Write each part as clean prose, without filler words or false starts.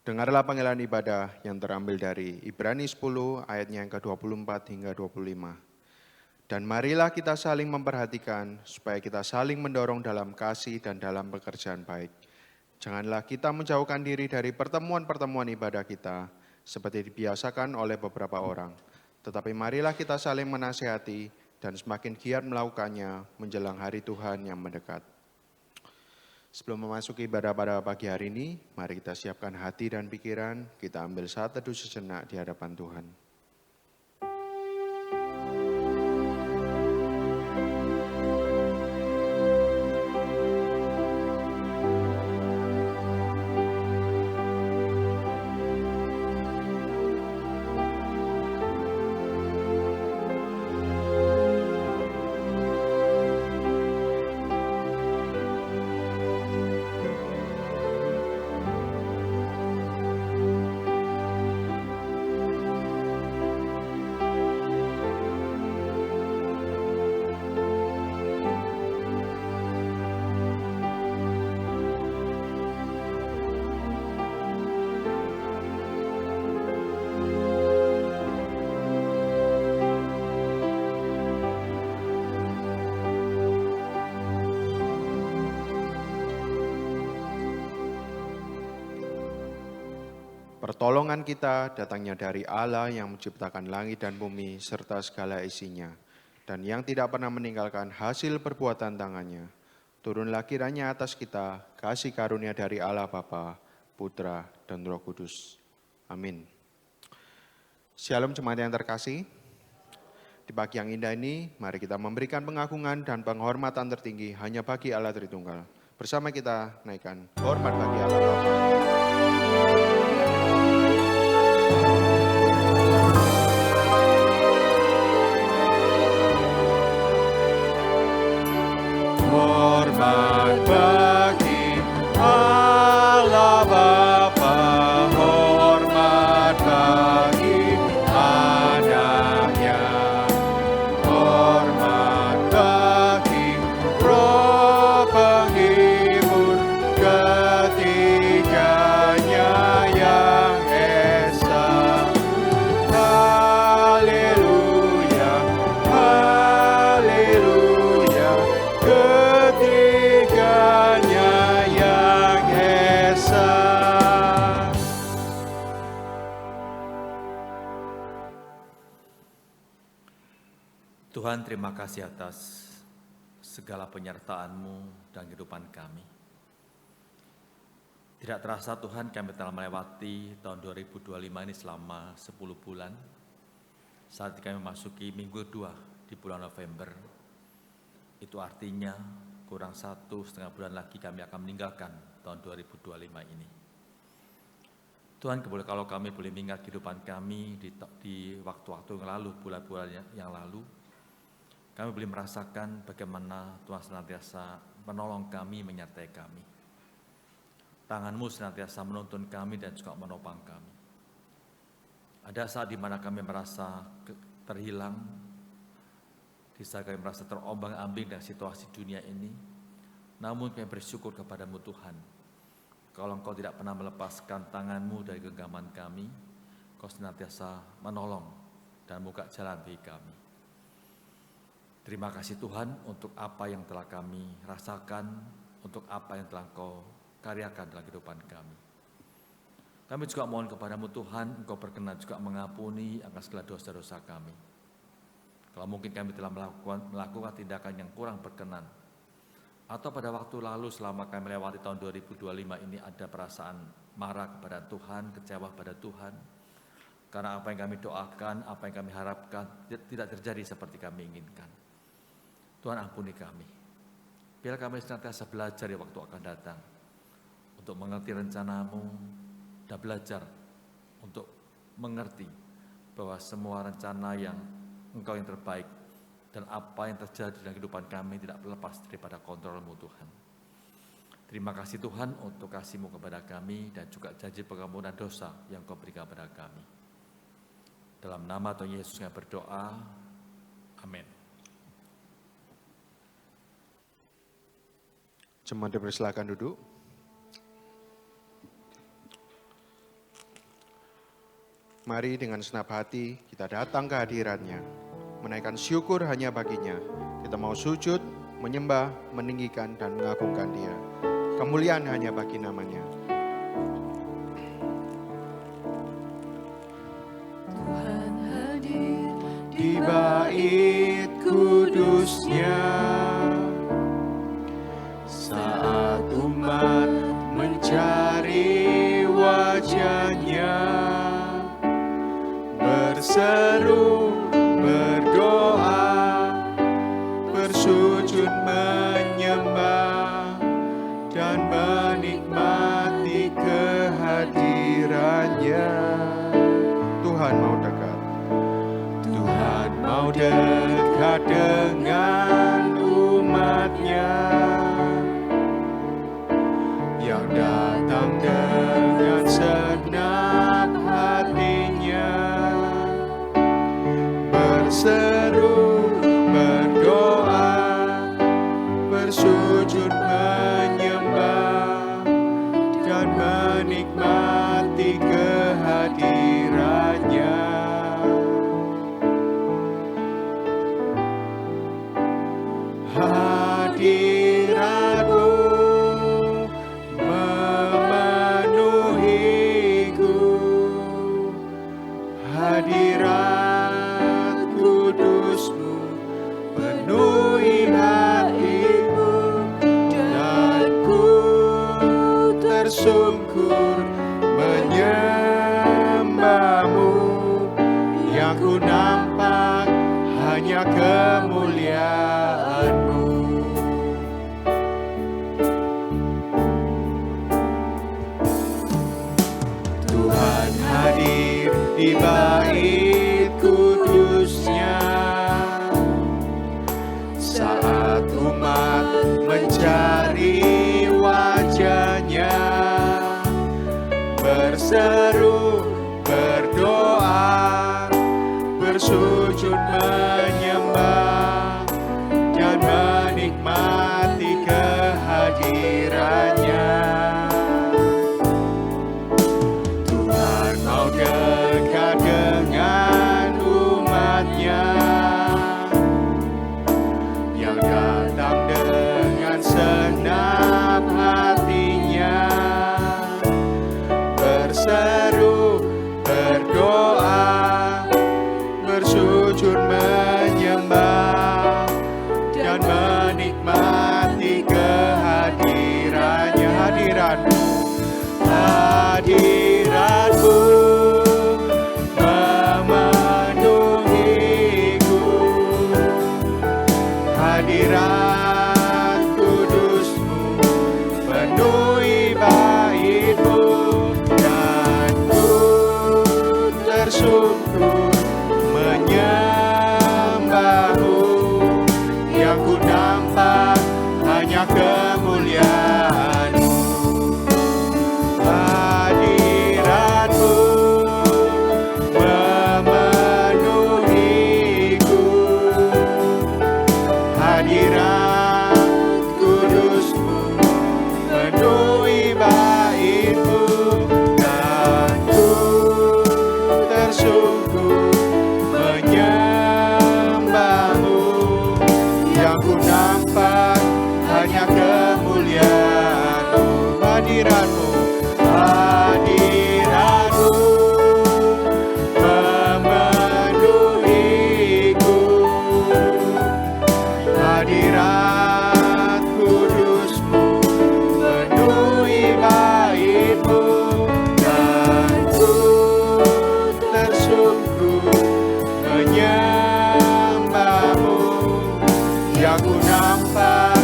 Dengarlah panggilan ibadah yang terambil dari Ibrani 10 ayatnya yang ke-24 hingga 25. Dan marilah kita saling memperhatikan supaya kita saling mendorong dalam kasih dan dalam pekerjaan baik. Janganlah kita menjauhkan diri dari pertemuan-pertemuan ibadah kita seperti dibiasakan oleh beberapa orang. Tetapi marilah kita saling menasihati dan semakin giat melakukannya menjelang hari Tuhan yang mendekat. Sebelum memasuki ibadah pada pagi hari ini, mari kita siapkan hati dan pikiran, kita ambil saat teduh sejenak di hadapan Tuhan. Pertolongan kita datangnya dari Allah yang menciptakan langit dan bumi serta segala isinya, dan yang tidak pernah meninggalkan hasil perbuatan tangannya. Turunlah kiranya atas kita kasih karunia dari Allah Bapa, Putra, dan Roh Kudus. Amin. Shalom jemaat yang terkasih. Di pagi yang indah ini, mari kita memberikan pengagungan dan penghormatan tertinggi hanya bagi Allah Tritunggal. Bersama kita naikkan hormat bagi Allah Bapa. Hormat bagi Allah Bapa, hormat bagi anaknya, hormat bagi Roh penghibur ketiganya yang esa. Haleluya, haleluya, ketiganya yang esa. Tuhan, terima kasih atas segala penyertaan-Mu dan kehidupan kami. Tidak terasa Tuhan, kami telah melewati tahun 2025 ini selama 10 bulan. Saat kami memasuki minggu kedua di bulan November, itu artinya kurang 1,5 bulan lagi kami akan meninggalkan tahun 2025 ini. Tuhan, kalau kami boleh mengingat kehidupan kami di waktu-waktu yang lalu, bulan-bulan yang lalu, kami boleh merasakan bagaimana Tuhan senantiasa menolong kami, menyertai kami. Tangan-Mu senantiasa menuntun kami dan juga menopang kami. Ada saat di mana kami merasa terhilang, di saat kami merasa terombang-ambing dengan situasi dunia ini, namun kami bersyukur kepada-Mu Tuhan. Kalau Engkau tidak pernah melepaskan tangan-Mu dari genggaman kami, Engkau senantiasa menolong dan membuka jalan bagi kami. Terima kasih Tuhan untuk apa yang telah kami rasakan, untuk apa yang telah Engkau karyakan dalam kehidupan kami. Kami juga mohon kepada-Mu Tuhan, Engkau berkenan juga mengampuni akan segala dosa-dosa kami. Kalau mungkin kami telah melakukan tindakan yang kurang berkenan, atau pada waktu lalu selama kami melewati tahun 2025 ini ada perasaan marah kepada Tuhan, kecewa pada Tuhan, karena apa yang kami doakan, apa yang kami harapkan tidak terjadi seperti kami inginkan. Tuhan, ampuni kami. Biar kami senantiasa belajar di waktu akan datang untuk mengerti rencana-Mu dan belajar untuk mengerti bahwa semua rencana yang Engkau yang terbaik dan apa yang terjadi dalam kehidupan kami tidak lepas daripada kontrol-Mu Tuhan. Terima kasih Tuhan untuk kasih-Mu kepada kami dan juga janji pengampunan dosa yang Kau berikan kepada kami. Dalam nama Tuhan Yesus kami berdoa. Amin. Jemaat dipersilakan duduk. Mari dengan senap hati kita datang ke hadirat-Nya, menaikkan syukur hanya baginya. Kita mau sujud, menyembah, meninggikan, dan mengagungkan Dia. Kemuliaan hanya bagi nama-Nya. Tuhan hadir Di bait kudus-Nya, saat umat mencari wajah-Nya, berseru, berdoa, bersujud menyembah, dan menikmati kehadiran-Nya. Tuhan mau dekat. Tuhan mau dekat dengan umat-Nya yang datang dengan senap hatinya, berseru, berdoa, bersujud menyembah, dan menikmati kehadiran-Nya. Hadirat-Mu memenuhiku, hadirat kudus-Mu penuhi hatiku, dan ku tersungkur menyembah-Mu, yang ku nampak hanya kemuliaan-Mu. Tuhan hadir di bait kudus-Nya, saat umat mencari wajah-Nya, berseru, berdoa, bersujud menyembah, dan menikmati kehadiran-Nya. Tuhan mau dekat dengan umat-Nya yang datang dengan senap hatinya, berseru, berdoa, bersujud menyembah, dan menikmati kehadiran-Nya. Hadirat-Mu, hadirat-Mu memenuhiku, hadirat kudus-Mu penuhi bait-Mu, dan ku tersungkur menyembah-Mu, yang ku nampak hanya kemuliaan-Mu. Hadirat-Mu memenuhiku, hadirat kudus-Mu penuhi bait-Mu, dan ku tersungkur menyembah-Mu, yang ku nampak hanya kemuliaan-Mu. Hadirat-Mu, hadirat-Mu memenuhiku, hadirat kudus-Mu penuhi bait-Mu, dan ku tersungkur menyembah-Mu, yang ku nampak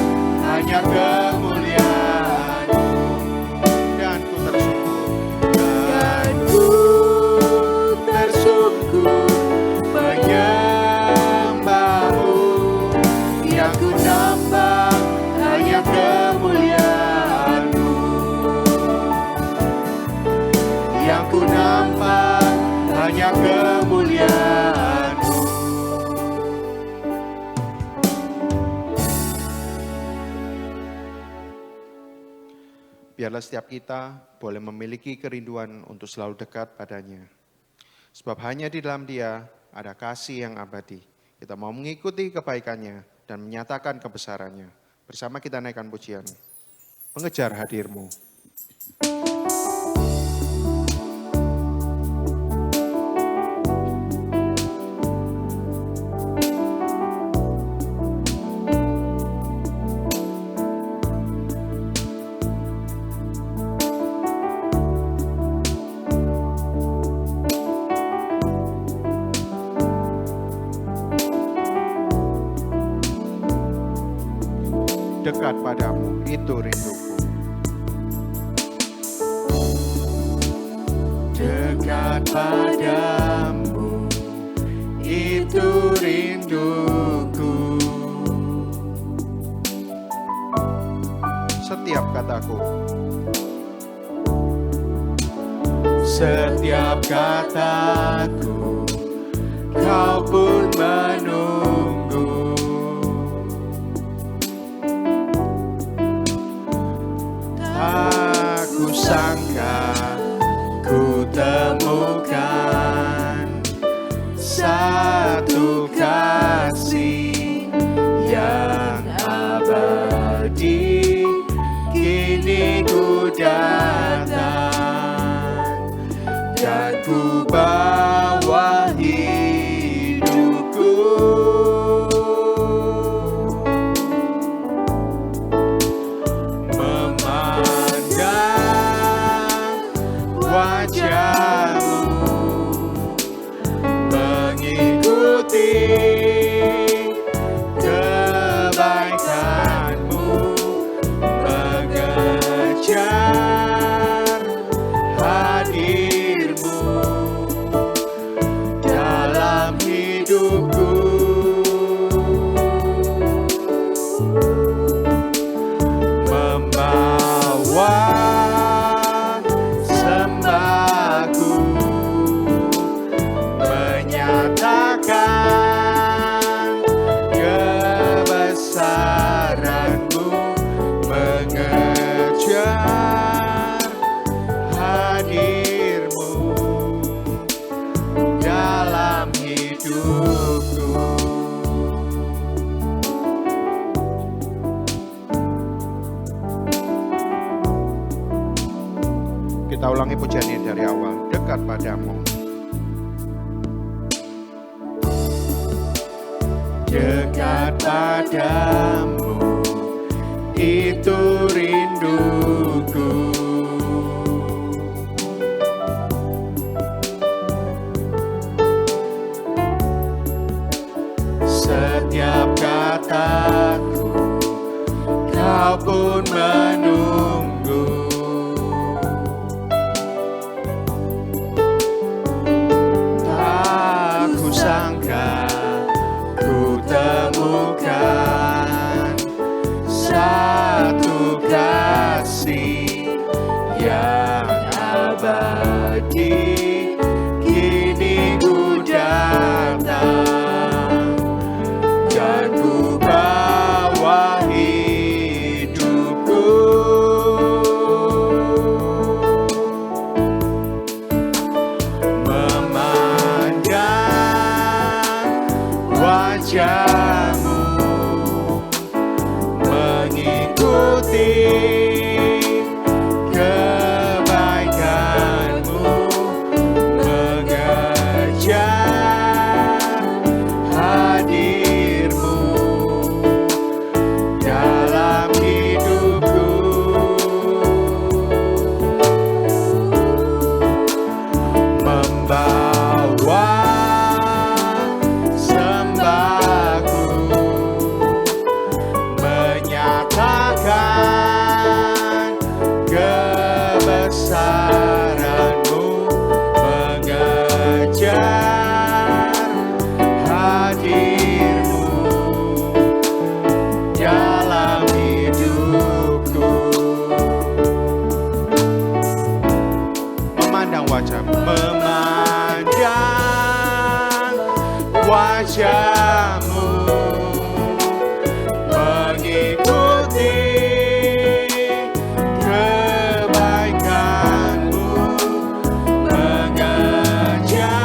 hanya kemuliaan-Mu, dan ku tersungkur menyembah-Mu, yang ku nampak hanya kemuliaan-Mu, yang ku nampak hanya kemuliaan-Mu. Biarlah setiap kita boleh memiliki kerinduan untuk selalu dekat padanya. Sebab hanya di dalam Dia ada kasih yang abadi. Kita mau mengikuti kebaikannya dan menyatakan kebesarannya. Bersama kita naikkan pujian. Mengejar hadir-Mu. Dekat padamu, itu rinduku. Dekat padamu, itu rinduku. Setiap kataku, setiap kataku, kau pun menunggu. Aku sangka ku temukan satu kasih yang abadi. Kini ku datang dan ku bawa hidupku. Wajahmu mengikuti kebaikanmu, mengejar hadirmu dalam hidupku. Membawa menyatakan kebesaranmu, mengejar hadirmu dalam hidupku. Kita ulangi pujian ini dari awal. Dekat padamu. Dekat padamu, itu rinduku. Setiap kataku, kau pun menunggu. Tak kusangka temukan satu kasih yang abadi. Kini ku datang dan ku bawa hidupku. Memandang wajahmu, mengikuti kebaikanmu, mengejar hadirmu dalam hidupku. Membawa sembahku, menyatakan kebesaranmu, mengejar hadirmu dalam hidupku. Memandang wajahmu, memandang wajahmu, mengikuti kebaikanmu, mengejar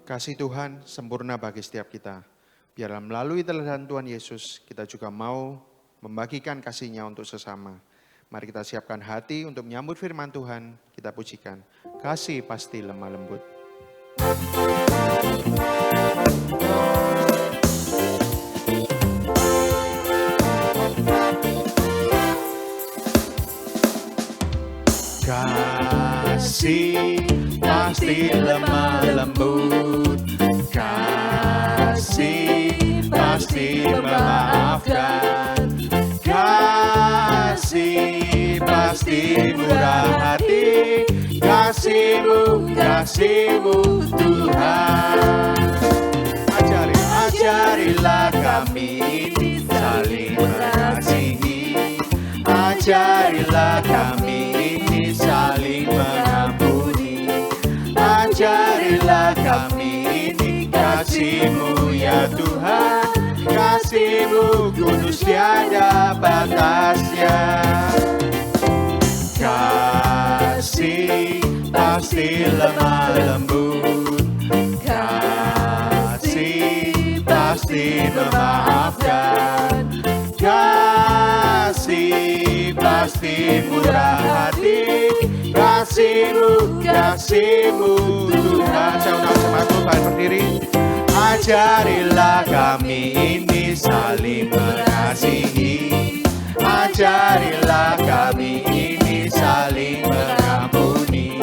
Kasih Tuhan sempurna bagi setiap kita. Biarlah melalui teladan Tuhan Yesus, kita juga mau membagikan kasih-Nya untuk sesama. Mari kita siapkan hati untuk menyambut firman Tuhan. Kita pujikan, kasih pasti lemah lembut. Kasih pasti lemah lembut, kasih pasti memaafkan, kasih pasti murah hati, kasih-Mu Tuhan. Ajarilah kami ini saling mengasihi, ajarilah kami ini saling mengampuni, ajarilah kami ini kasih-Mu ya Tuhan, kasih-Mu kudus tiada batasnya. Kasih pasti lemah lembut, kasih pasti memaafkan, kasih pasti murah hati, kasih-Mu Tuhan. Saya undang semaku baik berdiri. Ajarilah kami ini saling mengasihi, ajarilah kami ini saling mengampuni,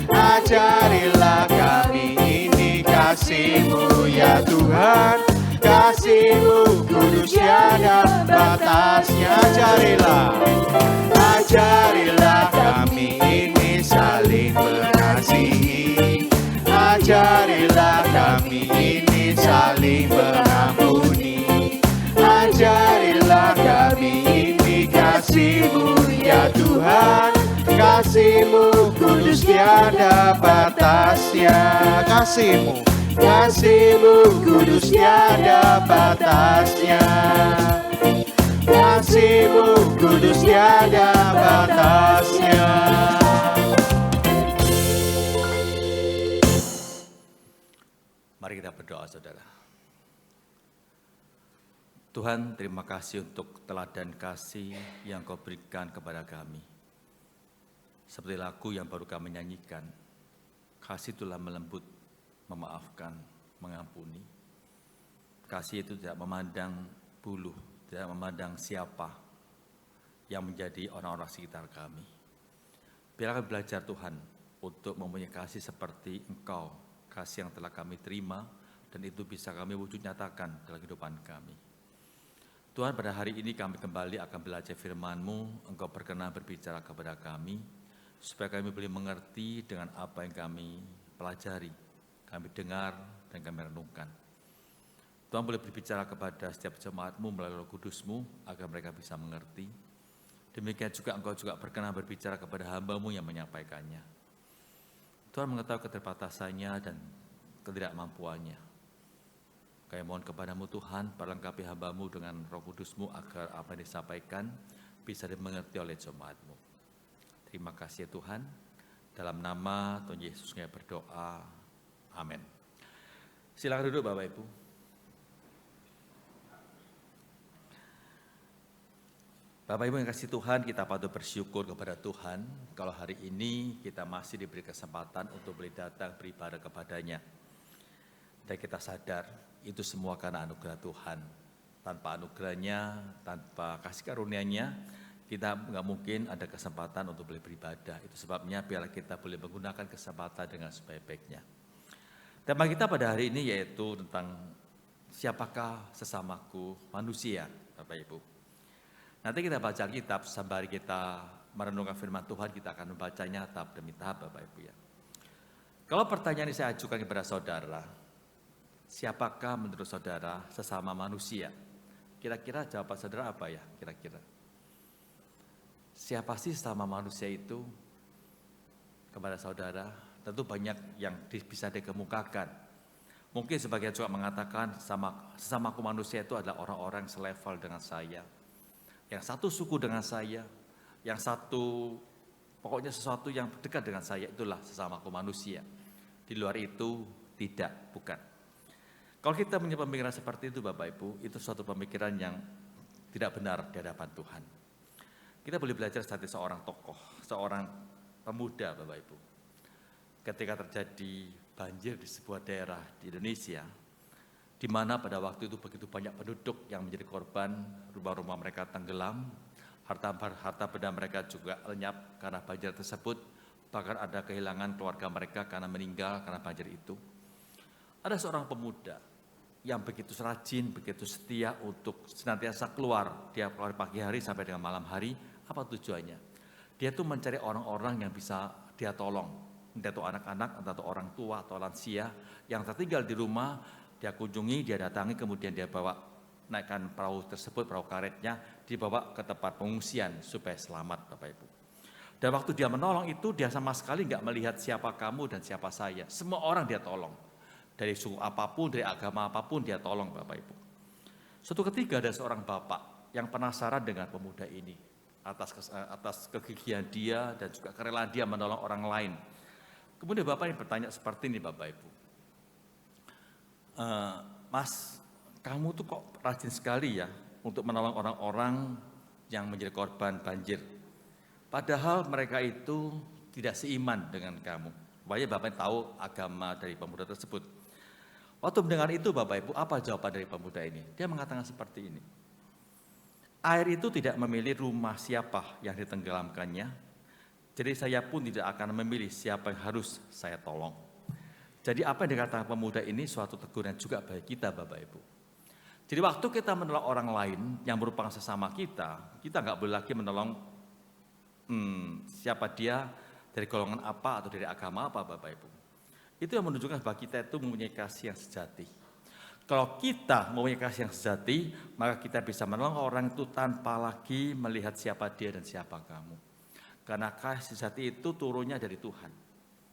ajarilah kami ini kasih-Mu ya Tuhan, kasih-Mu kudus tiada batasnya. Ajarilah kami ini saling mengasihi, ajarilah kami ini saling mengampuni, ajarilah kami ini kasih-Mu ya Tuhan, kasih-Mu kudus tiada batasnya. Kasih-Mu kudus tiada batasnya, kasih-Mu kudus tiada batasnya. Mari kita berdoa, saudara. Tuhan, terima kasih untuk teladan kasih yang Kau berikan kepada kami. Seperti lagu yang baru kami nyanyikan, kasih itulah melembut, memaafkan, mengampuni. Kasih itu tidak memandang bulu, tidak memandang siapa yang menjadi orang-orang sekitar kami. Biar kami belajar Tuhan untuk mempunyai kasih seperti Engkau, kasih yang telah kami terima, dan itu bisa kami wujud nyatakan dalam kehidupan kami. Tuhan, pada hari ini kami kembali akan belajar firman-Mu. Engkau berkenan berbicara kepada kami, supaya kami boleh mengerti dengan apa yang kami pelajari, kami dengar, dan kami renungkan. Tuhan boleh berbicara kepada setiap jemaat-Mu melalui Roh Kudus-Mu, agar mereka bisa mengerti. Demikian juga Engkau juga berkenan berbicara kepada hamba-Mu yang menyampaikannya. Tuhan mengetahui keterbatasannya dan ketidakmampuannya. Kami mohon kepada-Mu Tuhan, perlengkapi hamba-Mu dengan Roh Kudus-Mu agar apa yang disampaikan bisa dimengerti oleh jemaat-Mu. Terima kasih ya Tuhan. Dalam nama Tuhan Yesus kami berdoa. Amin. Silakan duduk Bapak Ibu. Bapak Ibu yang kasih Tuhan, kita patut bersyukur kepada Tuhan kalau hari ini kita masih diberi kesempatan untuk boleh datang beribadah kepada-Nya. Dan kita sadar itu semua karena anugerah Tuhan. Tanpa anugerah-Nya, tanpa kasih karunia-Nya, kita nggak mungkin ada kesempatan untuk boleh beribadah. Itu sebabnya biarlah kita boleh menggunakan kesempatan dengan sebaik-baiknya. Tema kita pada hari ini yaitu tentang siapakah sesamaku manusia, Bapak Ibu. Nanti kita baca kitab, sembari kita merenungkan firman Tuhan, kita akan membacanya tahap demi tahap, Bapak Ibu ya. Kalau pertanyaan ini saya ajukan kepada saudara, siapakah menurut saudara sesama manusia? Kira-kira jawaban saudara apa ya? Kira-kira siapa sih sesama manusia itu? Kepada saudara, tentu banyak yang bisa dikemukakan. Mungkin sebagian juga mengatakan sesamaku manusia itu adalah orang-orang selevel dengan saya, yang satu suku dengan saya, yang satu pokoknya sesuatu yang dekat dengan saya, itulah sesamaku manusia. Di luar itu Tidak, bukan. Kalau kita punya pemikiran seperti itu Bapak Ibu, itu suatu pemikiran yang tidak benar di hadapan Tuhan. Kita boleh belajar dari seorang tokoh, seorang pemuda Bapak Ibu. Ketika terjadi banjir di sebuah daerah di Indonesia, di mana pada waktu itu begitu banyak penduduk yang menjadi korban, rumah-rumah mereka tenggelam, harta benda mereka juga lenyap karena banjir tersebut, bahkan ada kehilangan keluarga mereka karena meninggal karena banjir itu. Ada seorang pemuda yang begitu rajin, begitu setia untuk senantiasa keluar, dia keluar pagi hari sampai dengan malam hari. Apa tujuannya? Dia tuh mencari orang-orang yang bisa dia tolong, entah itu anak-anak, entah itu orang tua atau lansia yang tertinggal di rumah. Dia kunjungi, dia datangi, kemudian dia bawa, naikkan perahu tersebut, perahu karetnya, dibawa ke tempat pengungsian supaya selamat Bapak Ibu. Dan waktu dia menolong itu, dia sama sekali nggak melihat siapa kamu dan siapa saya. Semua orang dia tolong. Dari suku apapun, dari agama apapun dia tolong Bapak Ibu. Suatu ketika ada seorang bapak yang penasaran dengan pemuda ini. Atas kegigihan dia dan juga kerelaan dia menolong orang lain. Kemudian bapak ini bertanya seperti ini Bapak Ibu. Mas, kamu tuh kok rajin sekali ya untuk menolong orang-orang yang menjadi korban banjir. Padahal mereka itu tidak seiman dengan kamu. Supaya Bapak tahu agama dari pemuda tersebut. Waktu mendengar itu Bapak Ibu, apa jawaban dari pemuda ini? Dia mengatakan seperti ini. Air itu tidak memilih rumah siapa yang ditenggelamkannya. Jadi saya pun tidak akan memilih siapa yang harus saya tolong. Jadi apa yang dikatakan pemuda ini suatu teguran juga bagi kita Bapak Ibu. Jadi waktu kita menolong orang lain yang merupakan sesama kita nggak boleh lagi menolong siapa dia, dari golongan apa atau dari agama apa Bapak Ibu. Itu yang menunjukkan bahwa kita itu mempunyai kasih yang sejati. Kalau kita mempunyai kasih yang sejati, maka kita bisa menolong orang itu tanpa lagi melihat siapa dia dan siapa kamu. Karena kasih sejati itu turunnya dari Tuhan.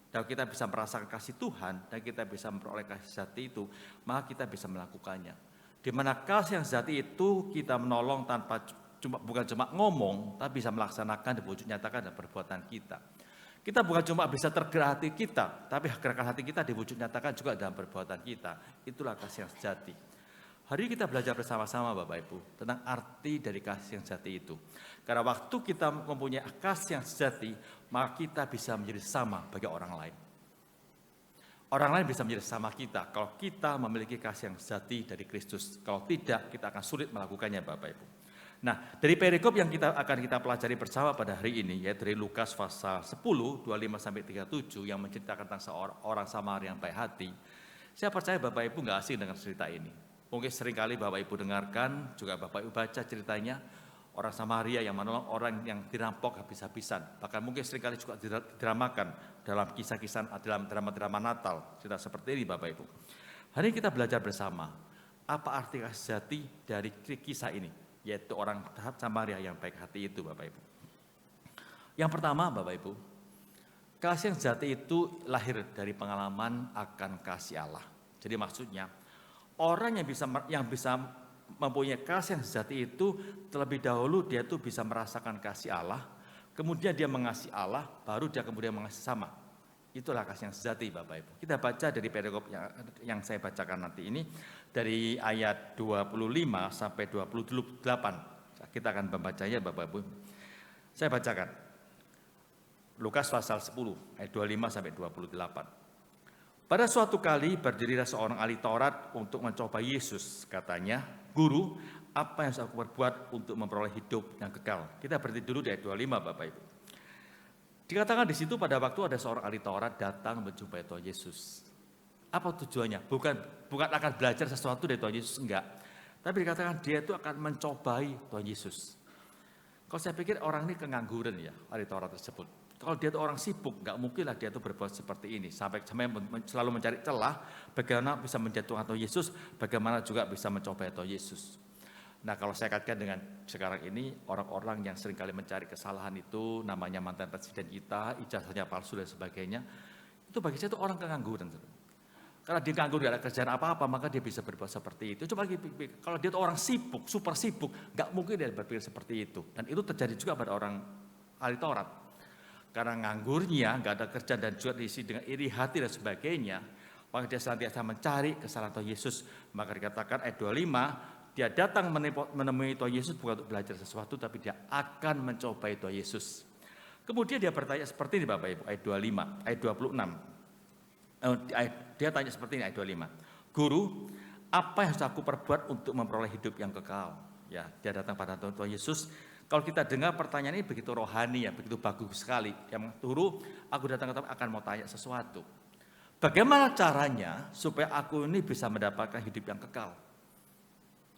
Kalau kita bisa merasakan kasih Tuhan dan kita bisa memperoleh kasih sejati itu, maka kita bisa melakukannya. Di mana kasih yang sejati itu kita menolong tanpa bukan cuma ngomong, tapi bisa melaksanakan dan wujud nyatakan dan perbuatan kita. Kita bukan cuma bisa tergerak hati kita, tapi gerakan hati kita diwujud nyatakan juga dalam perbuatan kita. Itulah kasih yang sejati. Hari ini kita belajar bersama-sama Bapak Ibu tentang arti dari kasih yang sejati itu. Karena waktu kita mempunyai kasih yang sejati, maka kita bisa menjadi sama bagi orang lain. Orang lain bisa menjadi sama kita kalau kita memiliki kasih yang sejati dari Kristus. Kalau tidak, kita akan sulit melakukannya Bapak Ibu. Nah, dari perikop yang akan kita pelajari bersama pada hari ini, yaitu dari Lukas pasal 10, 25-37, yang menceritakan tentang seorang Samaria yang baik hati. Saya percaya Bapak Ibu nggak asing dengan cerita ini. Mungkin seringkali Bapak Ibu dengarkan, juga Bapak Ibu baca ceritanya, orang Samaria yang menolong orang yang dirampok habis-habisan. Bahkan mungkin seringkali juga didramakan dalam kisah-kisah, dalam drama-drama Natal. Cerita seperti ini Bapak Ibu. Hari ini kita belajar bersama, apa arti kasih sejati dari kisah ini, yaitu orang Samaria yang baik hati itu Bapak Ibu. Yang pertama Bapak Ibu, kasih yang sejati itu lahir dari pengalaman akan kasih Allah. Jadi maksudnya, orang yang bisa mempunyai kasih yang sejati itu terlebih dahulu dia tuh bisa merasakan kasih Allah, kemudian dia mengasihi Allah, baru dia kemudian mengasihi sama. Itulah kasih yang sejati Bapak Ibu. Kita baca dari perikop yang saya bacakan nanti ini dari ayat 25 sampai 28. Kita akan membacanya Bapak Ibu. Saya bacakan. Lukas pasal 10 ayat 25 sampai 28. Pada suatu kali berdirilah seorang ahli Taurat untuk mencoba Yesus. Katanya, Guru, apa yang harus aku perbuat untuk memperoleh hidup yang kekal? Kita berhenti dulu di ayat 25 Bapak Ibu. Dikatakan di situ pada waktu ada seorang ahli Taurat datang menjumpai Tuhan Yesus. Apa tujuannya? Bukan akan belajar sesuatu dari Tuhan Yesus, enggak. Tapi dikatakan dia itu akan mencobai Tuhan Yesus. Kalau saya pikir orang ini kengangguran ya, ahli Taurat tersebut. Kalau dia itu orang sibuk, nggak mungkinlah dia itu berbuat seperti ini. Sampai selalu mencari celah, bagaimana bisa menjatuhkan Tuhan Yesus, bagaimana juga bisa mencobai Tuhan Yesus. Nah kalau saya kaitkan dengan sekarang ini, orang-orang yang seringkali mencari kesalahan itu, namanya mantan presiden kita, ijazahnya palsu dan sebagainya, itu bagi saya itu orang kengangguran. Karena dia nganggur, gak ada kerjaan apa-apa, maka dia bisa berbuat seperti itu. Coba kalau dia itu orang sibuk, super sibuk, nggak mungkin dia berpikir seperti itu. Dan itu terjadi juga pada orang ahli Taurat. Karena nganggurnya, nggak ada kerjaan dan juga diisi dengan iri hati dan sebagainya, maka dia senantiasa mencari kesalahan Tuhan Yesus. Maka dikatakan ayat 25, dia datang menemui Tuhan Yesus bukan untuk belajar sesuatu, tapi dia akan mencobai Tuhan Yesus. Kemudian dia bertanya seperti ini Bapak Ibu, ayat 25, ayat 26. Dia tanya seperti ini ayat 25. Guru, apa yang harus aku perbuat untuk memperoleh hidup yang kekal? Ya, dia datang pada Tuhan Yesus. Kalau kita dengar pertanyaan ini begitu rohani ya, begitu bagus sekali. Yang Guru, aku datang ke tempat akan mau tanya sesuatu. Bagaimana caranya supaya aku ini bisa mendapatkan hidup yang kekal?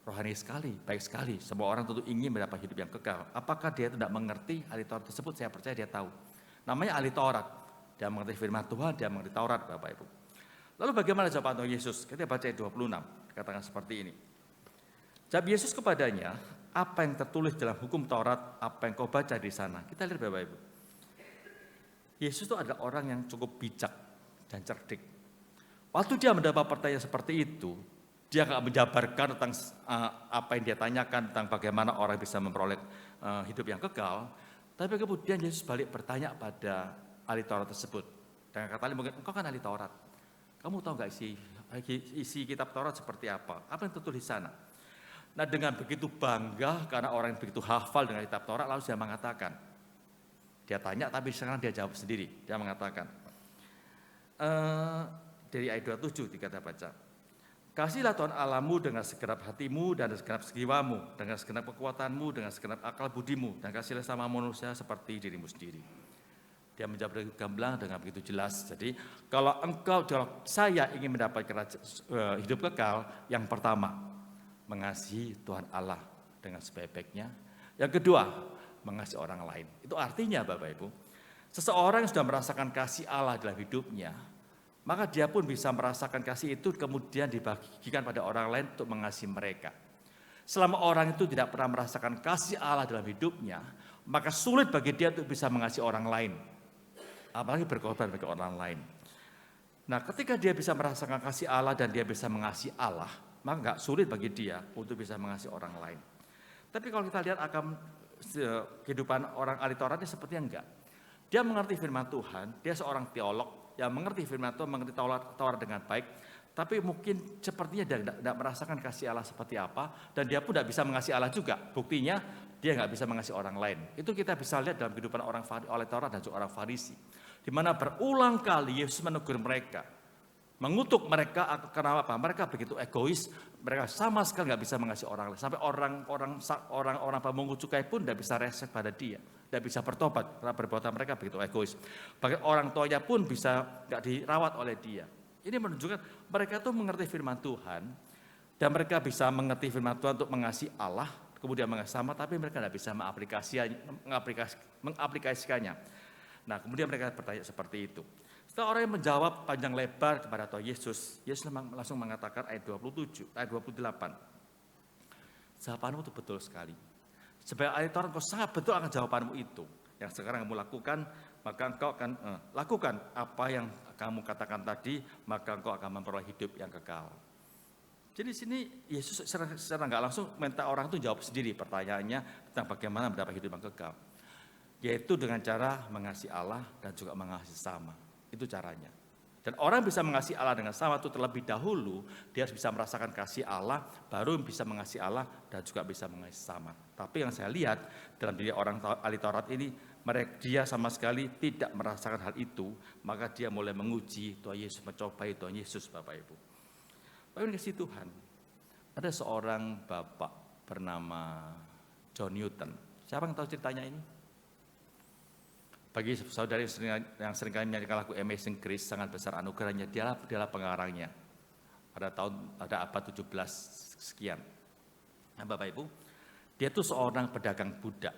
Rohani sekali, baik sekali. Semua orang tentu ingin mendapat hidup yang kekal. Apakah dia tidak mengerti ahli Taurat tersebut? Saya percaya dia tahu. Namanya ahli Taurat. Dia mengerti firman Tuhan, dia mengerti Taurat, Bapak Ibu. Lalu bagaimana jawaban Tuhan Yesus? Kita baca ayat 26, dikatakan seperti ini. Jawab Yesus kepadanya, apa yang tertulis dalam hukum Taurat, apa yang kau baca di sana? Kita lihat Bapak Ibu. Yesus itu adalah orang yang cukup bijak dan cerdik. Waktu dia mendapat pertanyaan seperti itu, dia nggak menjabarkan tentang apa yang dia tanyakan tentang bagaimana orang bisa memperoleh hidup yang kekal, tapi kemudian Yesus balik bertanya pada ahli Taurat tersebut. Dengan kata lain, mungkin engkau kan ahli Taurat, kamu tahu nggak isi kitab Taurat seperti apa? Apa yang tertulis di sana? Nah, dengan begitu bangga karena orang yang begitu hafal dengan kitab Taurat, lalu dia mengatakan, dia tanya tapi sekarang dia jawab sendiri. Dia mengatakan, dari ayat 27 kita baca. Kasihlah Tuhan Allahmu dengan segenap hatimu dan segenap jiwamu, dengan segenap kekuatanmu, dengan segenap akal budimu, dan kasihlah sama manusia seperti dirimu sendiri. Dia menjawab dengan gamblang dengan begitu jelas. Jadi kalau saya ingin mendapat hidup kekal, yang pertama mengasihi Tuhan Allah dengan sebaik-baiknya. Yang kedua mengasihi orang lain. Itu artinya Bapak Ibu, seseorang yang sudah merasakan kasih Allah dalam hidupnya, maka dia pun bisa merasakan kasih itu kemudian dibagikan pada orang lain untuk mengasihi mereka. Selama orang itu tidak pernah merasakan kasih Allah dalam hidupnya, maka sulit bagi dia untuk bisa mengasihi orang lain. Apalagi berkorban bagi orang lain. Nah, ketika dia bisa merasakan kasih Allah dan dia bisa mengasihi Allah, maka nggak sulit bagi dia untuk bisa mengasihi orang lain. Tapi kalau kita lihat akan kehidupan orang ahli Taurat ini sepertinya enggak. Dia mengerti firman Tuhan, dia seorang teolog yang mengerti firman Tuhan, mengerti Taurat dengan baik, tapi mungkin sepertinya dia tidak merasakan kasih Allah seperti apa, dan dia pun tidak bisa mengasihi Allah juga. Buktinya dia nggak bisa mengasihi orang lain. Itu kita bisa lihat dalam kehidupan orang ahli Taurat dan juga orang Farisi, di mana berulang kali Yesus menegur mereka, mengutuk mereka karena apa? Mereka begitu egois, mereka sama sekali nggak bisa mengasihi orang lain. Sampai orang pemungut cukai pun tidak bisa respect pada dia, tidak bisa bertobat karena perbuatan mereka begitu egois. Bahkan orang tuanya pun bisa nggak dirawat oleh dia. Ini menunjukkan mereka tuh mengerti firman Tuhan dan mereka bisa mengerti firman Tuhan untuk mengasihi Allah, kemudian mengasihi sama, tapi mereka tidak bisa mengaplikasikannya. Nah, kemudian mereka bertanya seperti itu. Setelah orang yang menjawab panjang lebar kepada Tuhan Yesus, Yesus langsung mengatakan ayat 27, ayat 28. Jawabanmu itu betul sekali. Sebagai ahli Taurat, engkau sangat betul akan jawabanmu itu. Yang sekarang kamu lakukan, maka engkau akan lakukan apa yang kamu katakan tadi, maka engkau akan memperoleh hidup yang kekal. Jadi di sini Yesus secara nggak langsung minta orang itu jawab sendiri pertanyaannya tentang bagaimana mendapat hidup yang kekal. Yaitu dengan cara mengasihi Allah dan juga mengasihi sesama. Itu caranya. Dan orang bisa mengasihi Allah dengan sama itu terlebih dahulu, dia harus bisa merasakan kasih Allah, baru bisa mengasihi Allah dan juga bisa mengasihi sesama. Tapi yang saya lihat dalam diri orang ahli Taurat ini, dia sama sekali tidak merasakan hal itu, maka dia mulai menguji Tuhan Yesus, mencobai Tuhan Yesus, Bapak Ibu. Bapak Ibu kasih Tuhan, ada seorang bapak bernama John Newton. Siapa yang tahu ceritanya ini? Bagi saudara yang sering kali menyanyikan lagu Amazing Grace, sangat besar anugerahnya, dia adalah pengarangnya pada abad 17 sekian. Nah, Bapak Ibu, dia itu seorang pedagang budak,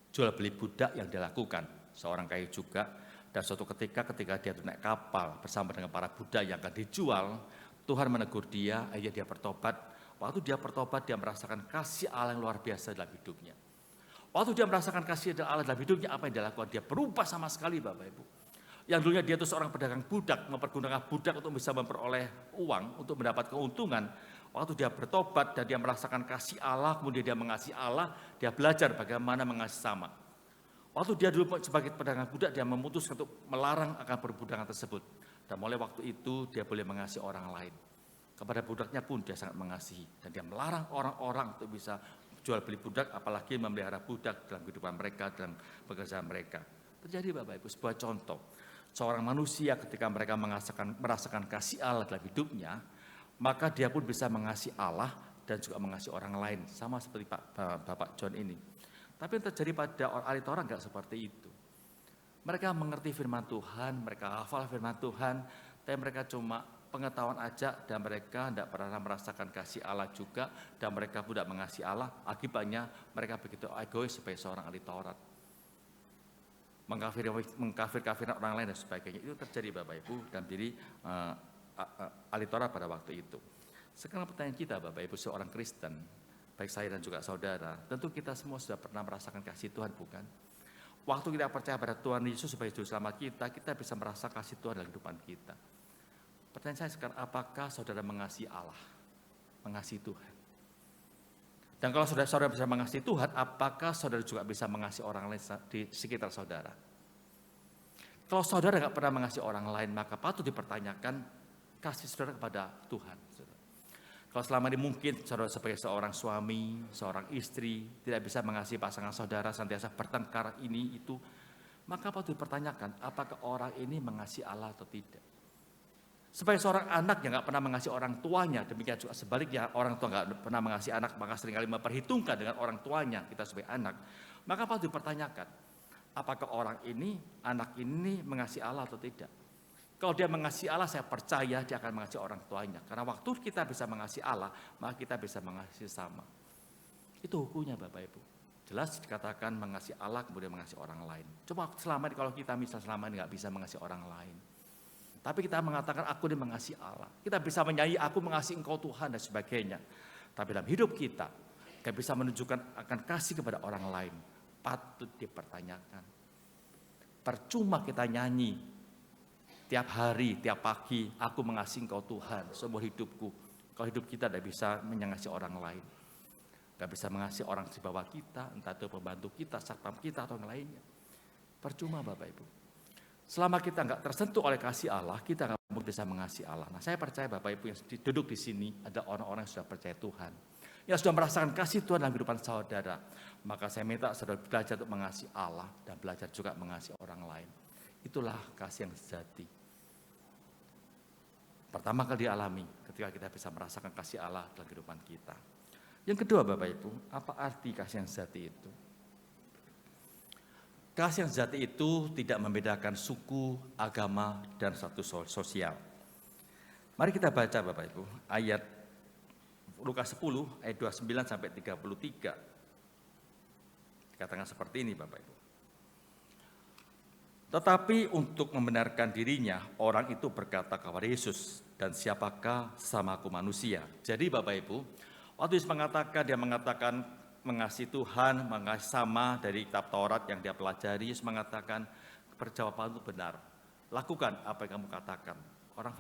jual beli budak yang dia lakukan, seorang kaya juga. Dan suatu ketika dia naik kapal bersama dengan para budak yang akan dijual, Tuhan menegur dia, akhirnya dia bertobat. Waktu dia bertobat, dia merasakan kasih Allah yang luar biasa dalam hidupnya. Waktu dia merasakan kasih Allah dalam hidupnya, apa yang dia lakukan? Dia berubah sama sekali, Bapak Ibu. Yang dulunya dia itu seorang pedagang budak, mempergunakan budak untuk bisa memperoleh uang, untuk mendapat keuntungan. Waktu dia bertobat dan dia merasakan kasih Allah, kemudian dia mengasihi Allah, dia belajar bagaimana mengasihi sama. Waktu dia dulu sebagai pedagang budak, dia memutuskan untuk melarang akan perbudakan tersebut. Dan mulai waktu itu dia boleh mengasihi orang lain. Kepada budaknya pun dia sangat mengasihi. Dan dia melarang orang-orang untuk bisa jual beli budak, apalagi memelihara budak dalam kehidupan mereka, dalam pekerjaan mereka. Terjadi Bapak Ibu sebuah contoh. Seorang manusia ketika mereka merasakan kasih Allah dalam hidupnya, maka dia pun bisa mengasihi Allah dan juga mengasihi orang lain. Sama seperti Bapak John ini. Tapi yang terjadi pada orang enggak seperti itu. Mereka mengerti firman Tuhan, mereka hafal firman Tuhan, tapi mereka cuma pengetahuan aja dan mereka tidak pernah merasakan kasih Allah juga dan mereka pun tidak mengasihi Allah. Akibatnya mereka begitu egois sebagai seorang ahli Taurat. Mengkafir-kafirkan orang lain dan sebagainya. Itu terjadi Bapak Ibu dan diri ahli Taurat pada waktu itu. Sekarang pertanyaan kita Bapak Ibu seorang Kristen, baik saya dan juga saudara, tentu kita semua sudah pernah merasakan kasih Tuhan bukan? Waktu kita percaya pada Tuhan Yesus sebagai juru selamat kita bisa merasa kasih Tuhan dalam kehidupan kita. Pertanyaan saya sekarang, apakah saudara mengasihi Allah, mengasihi Tuhan? Dan kalau saudara bisa mengasihi Tuhan, apakah saudara juga bisa mengasihi orang lain di sekitar saudara? Kalau saudara nggak pernah mengasihi orang lain, maka patut dipertanyakan kasih saudara kepada Tuhan. Kalau selama ini mungkin saudara sebagai seorang suami, seorang istri, tidak bisa mengasihi pasangan saudara, senantiasa bertengkar ini itu, maka patut dipertanyakan apakah orang ini mengasihi Allah atau tidak. Sebagai seorang anak yang nggak pernah mengasihi orang tuanya, demikian juga sebaliknya orang tua nggak pernah mengasihi anak, maka seringkali memperhitungkan dengan orang tuanya kita sebagai anak, maka patut dipertanyakan, apakah orang ini, anak ini mengasihi Allah atau tidak. Kalau dia mengasihi Allah, saya percaya dia akan mengasihi orang tuanya. Karena waktu kita bisa mengasihi Allah, maka kita bisa mengasihi sama. Itu hukumnya Bapak Ibu. Jelas dikatakan mengasihi Allah, kemudian mengasihi orang lain. Coba selama ini, kalau kita misal selama ini nggak bisa mengasihi orang lain. Tapi kita mengatakan aku ini mengasihi Allah. Kita bisa menyanyi aku mengasihi engkau Tuhan dan sebagainya. Tapi dalam hidup kita bisa menunjukkan akan kasih kepada orang lain. Patut dipertanyakan. Percuma kita nyanyi tiap hari, tiap pagi, aku mengasihi engkau Tuhan seumur hidupku. Kalau hidup kita tidak bisa mengasihi orang lain. Tidak bisa mengasihi orang di bawah kita, entah itu pembantu kita, satpam kita atau yang lainnya. Percuma Bapak Ibu. Selama kita nggak tersentuh oleh kasih Allah, kita nggak bisa mengasihi Allah. Nah, saya percaya Bapak Ibu yang duduk di sini ada orang-orang yang sudah percaya Tuhan, yang sudah merasakan kasih Tuhan dalam kehidupan saudara. Maka saya minta saudara belajar untuk mengasihi Allah dan belajar juga mengasihi orang lain. Itulah kasih yang sejati. Pertama kali dialami ketika kita bisa merasakan kasih Allah dalam kehidupan kita. Yang kedua Bapak Ibu, apa arti kasih yang sejati itu? Kasih yang sejati itu tidak membedakan suku, agama, dan status sosial. Mari kita baca Bapak Ibu, ayat Lukas 10, ayat 29 sampai 33. Dikatakan seperti ini Bapak Ibu. Tetapi untuk membenarkan dirinya, orang itu berkata kepada Yesus, dan siapakah sesamaku manusia? Jadi Bapak Ibu, waktu Yesus dia mengatakan mengasihi Tuhan, mengasihi sama dari kitab Taurat yang dia pelajari, Yesus mengatakan perjawaban itu benar. Lakukan apa yang kamu katakan. Orang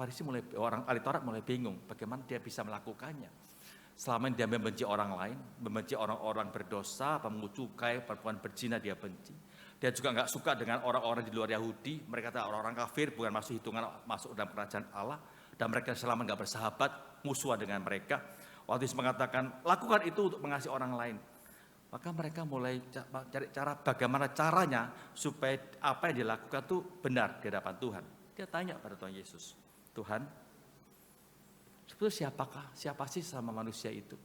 ahli Taurat mulai bingung, bagaimana dia bisa melakukannya. Selama ini dia membenci orang lain, membenci orang-orang berdosa, pemungut cukai, perempuan berzina dia benci. Dia juga nggak suka dengan orang-orang di luar Yahudi, mereka adalah orang-orang kafir, bukan masuk hitungan masuk dalam kerajaan Allah. Dan mereka selama nggak bersahabat, musuhan dengan mereka. Waktu Yesus mengatakan, lakukan itu untuk mengasihi orang lain. Maka mereka mulai cari cara bagaimana caranya supaya apa yang dilakukan itu benar di hadapan Tuhan. Dia tanya pada Tuhan Yesus, Tuhan, sebetulnya siapa sih sama manusia itu?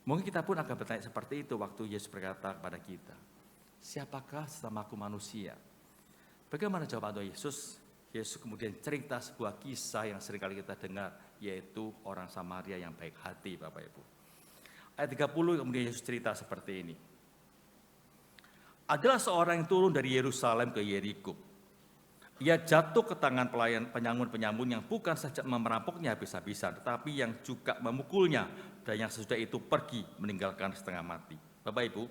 Mungkin kita pun akan bertanya seperti itu waktu Yesus berkata kepada kita, siapakah sesamaku manusia? Bagaimana jawaban Tuhan Yesus? Yesus kemudian cerita sebuah kisah yang seringkali kita dengar, yaitu orang Samaria yang baik hati Bapak Ibu. Ayat 30 kemudian Yesus cerita seperti ini. Adalah seorang yang turun dari Yerusalem ke Yeriko. Ia jatuh ke tangan penyamun-penyamun yang bukan saja merampoknya habis-habisan, tetapi yang juga memukulnya, dan yang sesudah itu pergi meninggalkan setengah mati. Bapak Ibu,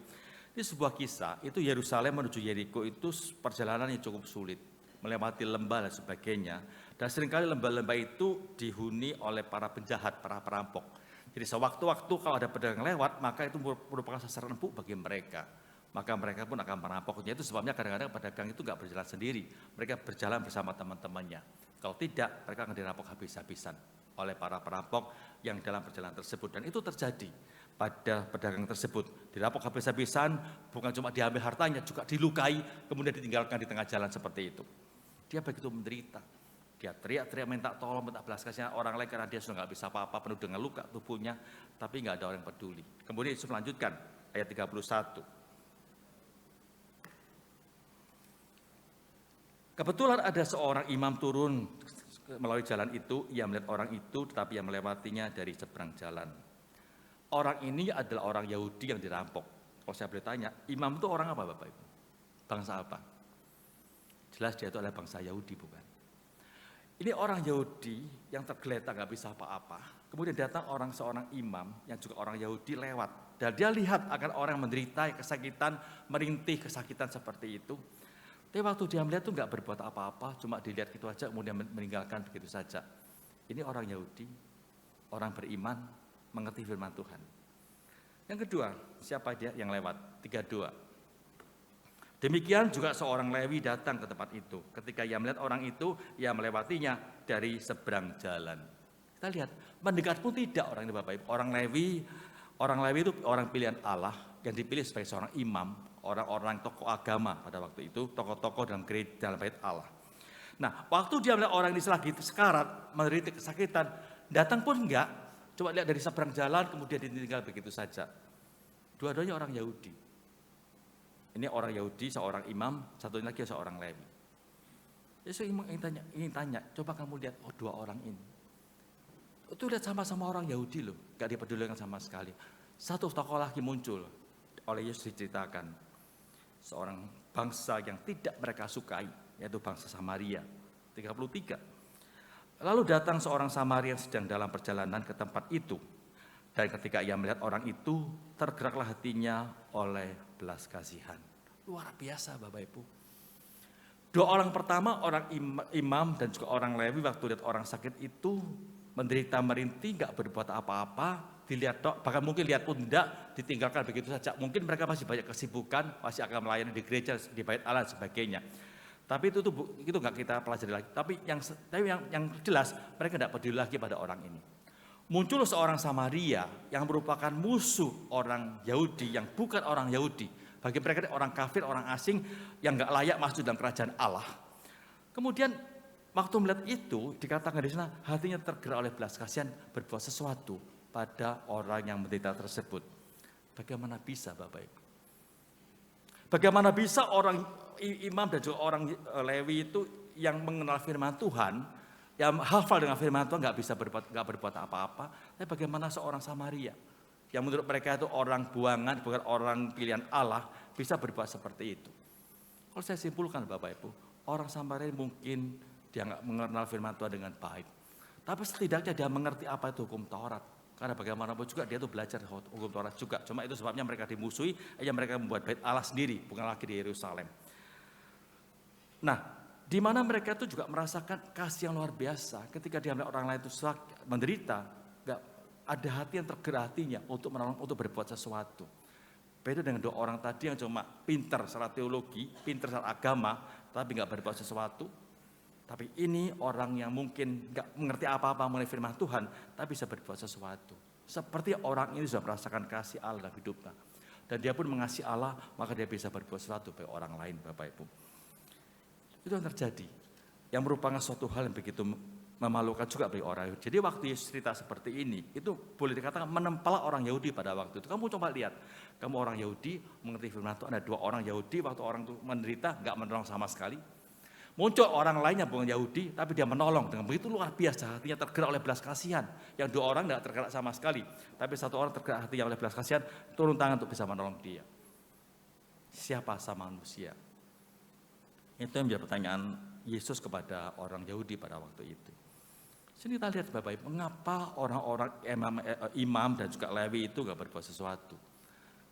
ini sebuah kisah, itu Yerusalem menuju Yeriko itu perjalanan yang cukup sulit, melewati lembah dan sebagainya, dan seringkali lembah-lembah itu dihuni oleh para penjahat, para perampok. Jadi sewaktu-waktu kalau ada pedagang lewat, maka itu merupakan sasaran empuk bagi mereka. maka mereka pun akan merampoknya. Itu sebabnya kadang-kadang pedagang itu nggak berjalan sendiri, mereka berjalan bersama teman-temannya. Kalau tidak, mereka akan dirampok habis-habisan oleh para perampok yang dalam perjalanan tersebut. Dan itu terjadi pada pedagang tersebut. Dirampok habis-habisan, bukan cuma diambil hartanya, juga dilukai, kemudian ditinggalkan di tengah jalan seperti itu. Dia begitu menderita. Dia teriak-teriak minta tolong, minta belas kasihan orang lain karena dia sudah nggak bisa apa-apa, penuh dengan luka tubuhnya, tapi nggak ada orang yang peduli. Kemudian Yesus melanjutkan ayat 31. Kebetulan ada seorang imam turun melalui jalan itu, ia melihat orang itu tetapi ia melewatinya dari seberang jalan. Orang ini adalah orang Yahudi yang dirampok. Kalau saya boleh tanya, imam itu orang apa Bapak Ibu? Bangsa apa? Jelas dia itu adalah bangsa Yahudi, bukan? Ini orang Yahudi yang tergeletak nggak bisa apa-apa. Kemudian datang seorang imam yang juga orang Yahudi lewat. Dan dia lihat akan orang menderita kesakitan, merintih kesakitan seperti itu. Tapi waktu dia melihat itu nggak berbuat apa-apa, cuma dilihat gitu aja, kemudian meninggalkan begitu saja. Ini orang Yahudi, orang beriman, mengerti firman Tuhan. Yang kedua, siapa dia yang lewat? 32. Demikian juga seorang Lewi datang ke tempat itu. Ketika ia melihat orang itu, ia melewatinya dari seberang jalan. Kita lihat, mendekat pun tidak orang ini Bapak Ibu. Orang Lewi itu orang pilihan Allah yang dipilih sebagai seorang imam, orang-orang tokoh agama pada waktu itu, tokoh-tokoh dalam gereja, dalam bait Allah. Nah, waktu dia melihat orang ini lagi sekarat, menderita kesakitan, datang pun enggak, coba lihat dari seberang jalan, kemudian ditinggal begitu saja. Dua-duanya orang Yahudi. Ini orang Yahudi, seorang imam, satunya lagi seorang Lewi. Yesus ingin tanya, coba kamu lihat, dua orang ini. Itu lihat sama-sama orang Yahudi loh, gak dipedulikan sama sekali. Satu tokoh lagi muncul, oleh Yesus diceritakan. Seorang bangsa yang tidak mereka sukai, yaitu bangsa Samaria. 33. Lalu datang seorang Samaria yang sedang dalam perjalanan ke tempat itu. Dan ketika ia melihat orang itu, tergeraklah hatinya oleh belas kasihan. Luar biasa Bapak Ibu. Dua orang pertama, orang imam dan juga orang Lewi, waktu lihat orang sakit itu, menderita merintih, gak berbuat apa-apa, dilihat bahkan mungkin lihat pun tidak, ditinggalkan begitu saja. Mungkin mereka masih banyak kesibukan, masih akan melayani di gereja, di bait Allah dan sebagainya. Tapi itu nggak kita pelajari lagi. Tapi yang jelas mereka tidak peduli lagi pada orang ini. Muncul seorang Samaria yang merupakan musuh orang Yahudi yang bukan orang Yahudi. Bagi mereka orang kafir, orang asing yang nggak layak masuk dalam kerajaan Allah. Kemudian waktu melihat itu dikatakan di sana hatinya tergerak oleh belas kasihan berbuat sesuatu pada orang yang menderita tersebut. Bagaimana bisa Bapak Ibu? Bagaimana bisa orang imam dan juga orang Lewi itu yang mengenal firman Tuhan, yang hafal dengan firman Tuhan nggak berbuat apa-apa. Tapi bagaimana seorang Samaria yang menurut mereka itu orang buangan, bukan orang pilihan Allah, bisa berbuat seperti itu? Kalau saya simpulkan Bapak Ibu, orang Samaria mungkin dia nggak mengenal firman Tuhan dengan baik, tapi setidaknya dia mengerti apa itu hukum Taurat. Karena bagaimanapun juga dia itu belajar hukum Taurat juga. Cuma itu sebabnya mereka dimusuhi, mereka membuat bait Allah sendiri, bukan lagi di Yerusalem. Nah, di mana mereka itu juga merasakan kasih yang luar biasa ketika dia melihat orang lain itu menderita, nggak ada hati yang tergerak hatinya untuk menolong, untuk berbuat sesuatu. Beda dengan dua orang tadi yang cuma pintar secara teologi, pintar secara agama, tapi nggak berbuat sesuatu. Tapi ini orang yang mungkin nggak mengerti apa-apa mengenai firman Tuhan, tapi bisa berbuat sesuatu. Seperti orang ini sudah merasakan kasih Allah dalam hidupnya. Dan dia pun mengasihi Allah, maka dia bisa berbuat sesuatu bagi orang lain, Bapak Ibu. Itu yang terjadi, yang merupakan suatu hal yang begitu memalukan juga bagi orang Yahudi. Jadi waktu Yesus cerita seperti ini, itu boleh dikatakan menempel orang Yahudi pada waktu itu. Kamu coba lihat, kamu orang Yahudi, mengerti firman Tuhan, ada dua orang Yahudi, waktu orang itu menderita, nggak menolong sama sekali. Muncul orang lainnya bukan Yahudi, tapi dia menolong dengan begitu luar biasa, hatinya tergerak oleh belas kasihan. Yang dua orang tidak tergerak sama sekali, tapi satu orang tergerak hatinya oleh belas kasihan, turun tangan untuk bisa menolong dia. Siapa sama manusia? Itu yang menjadi pertanyaan Yesus kepada orang Yahudi pada waktu itu. Sini kita lihat Bapak Ibu, mengapa orang-orang imam dan juga Lewi itu gak berbuat sesuatu?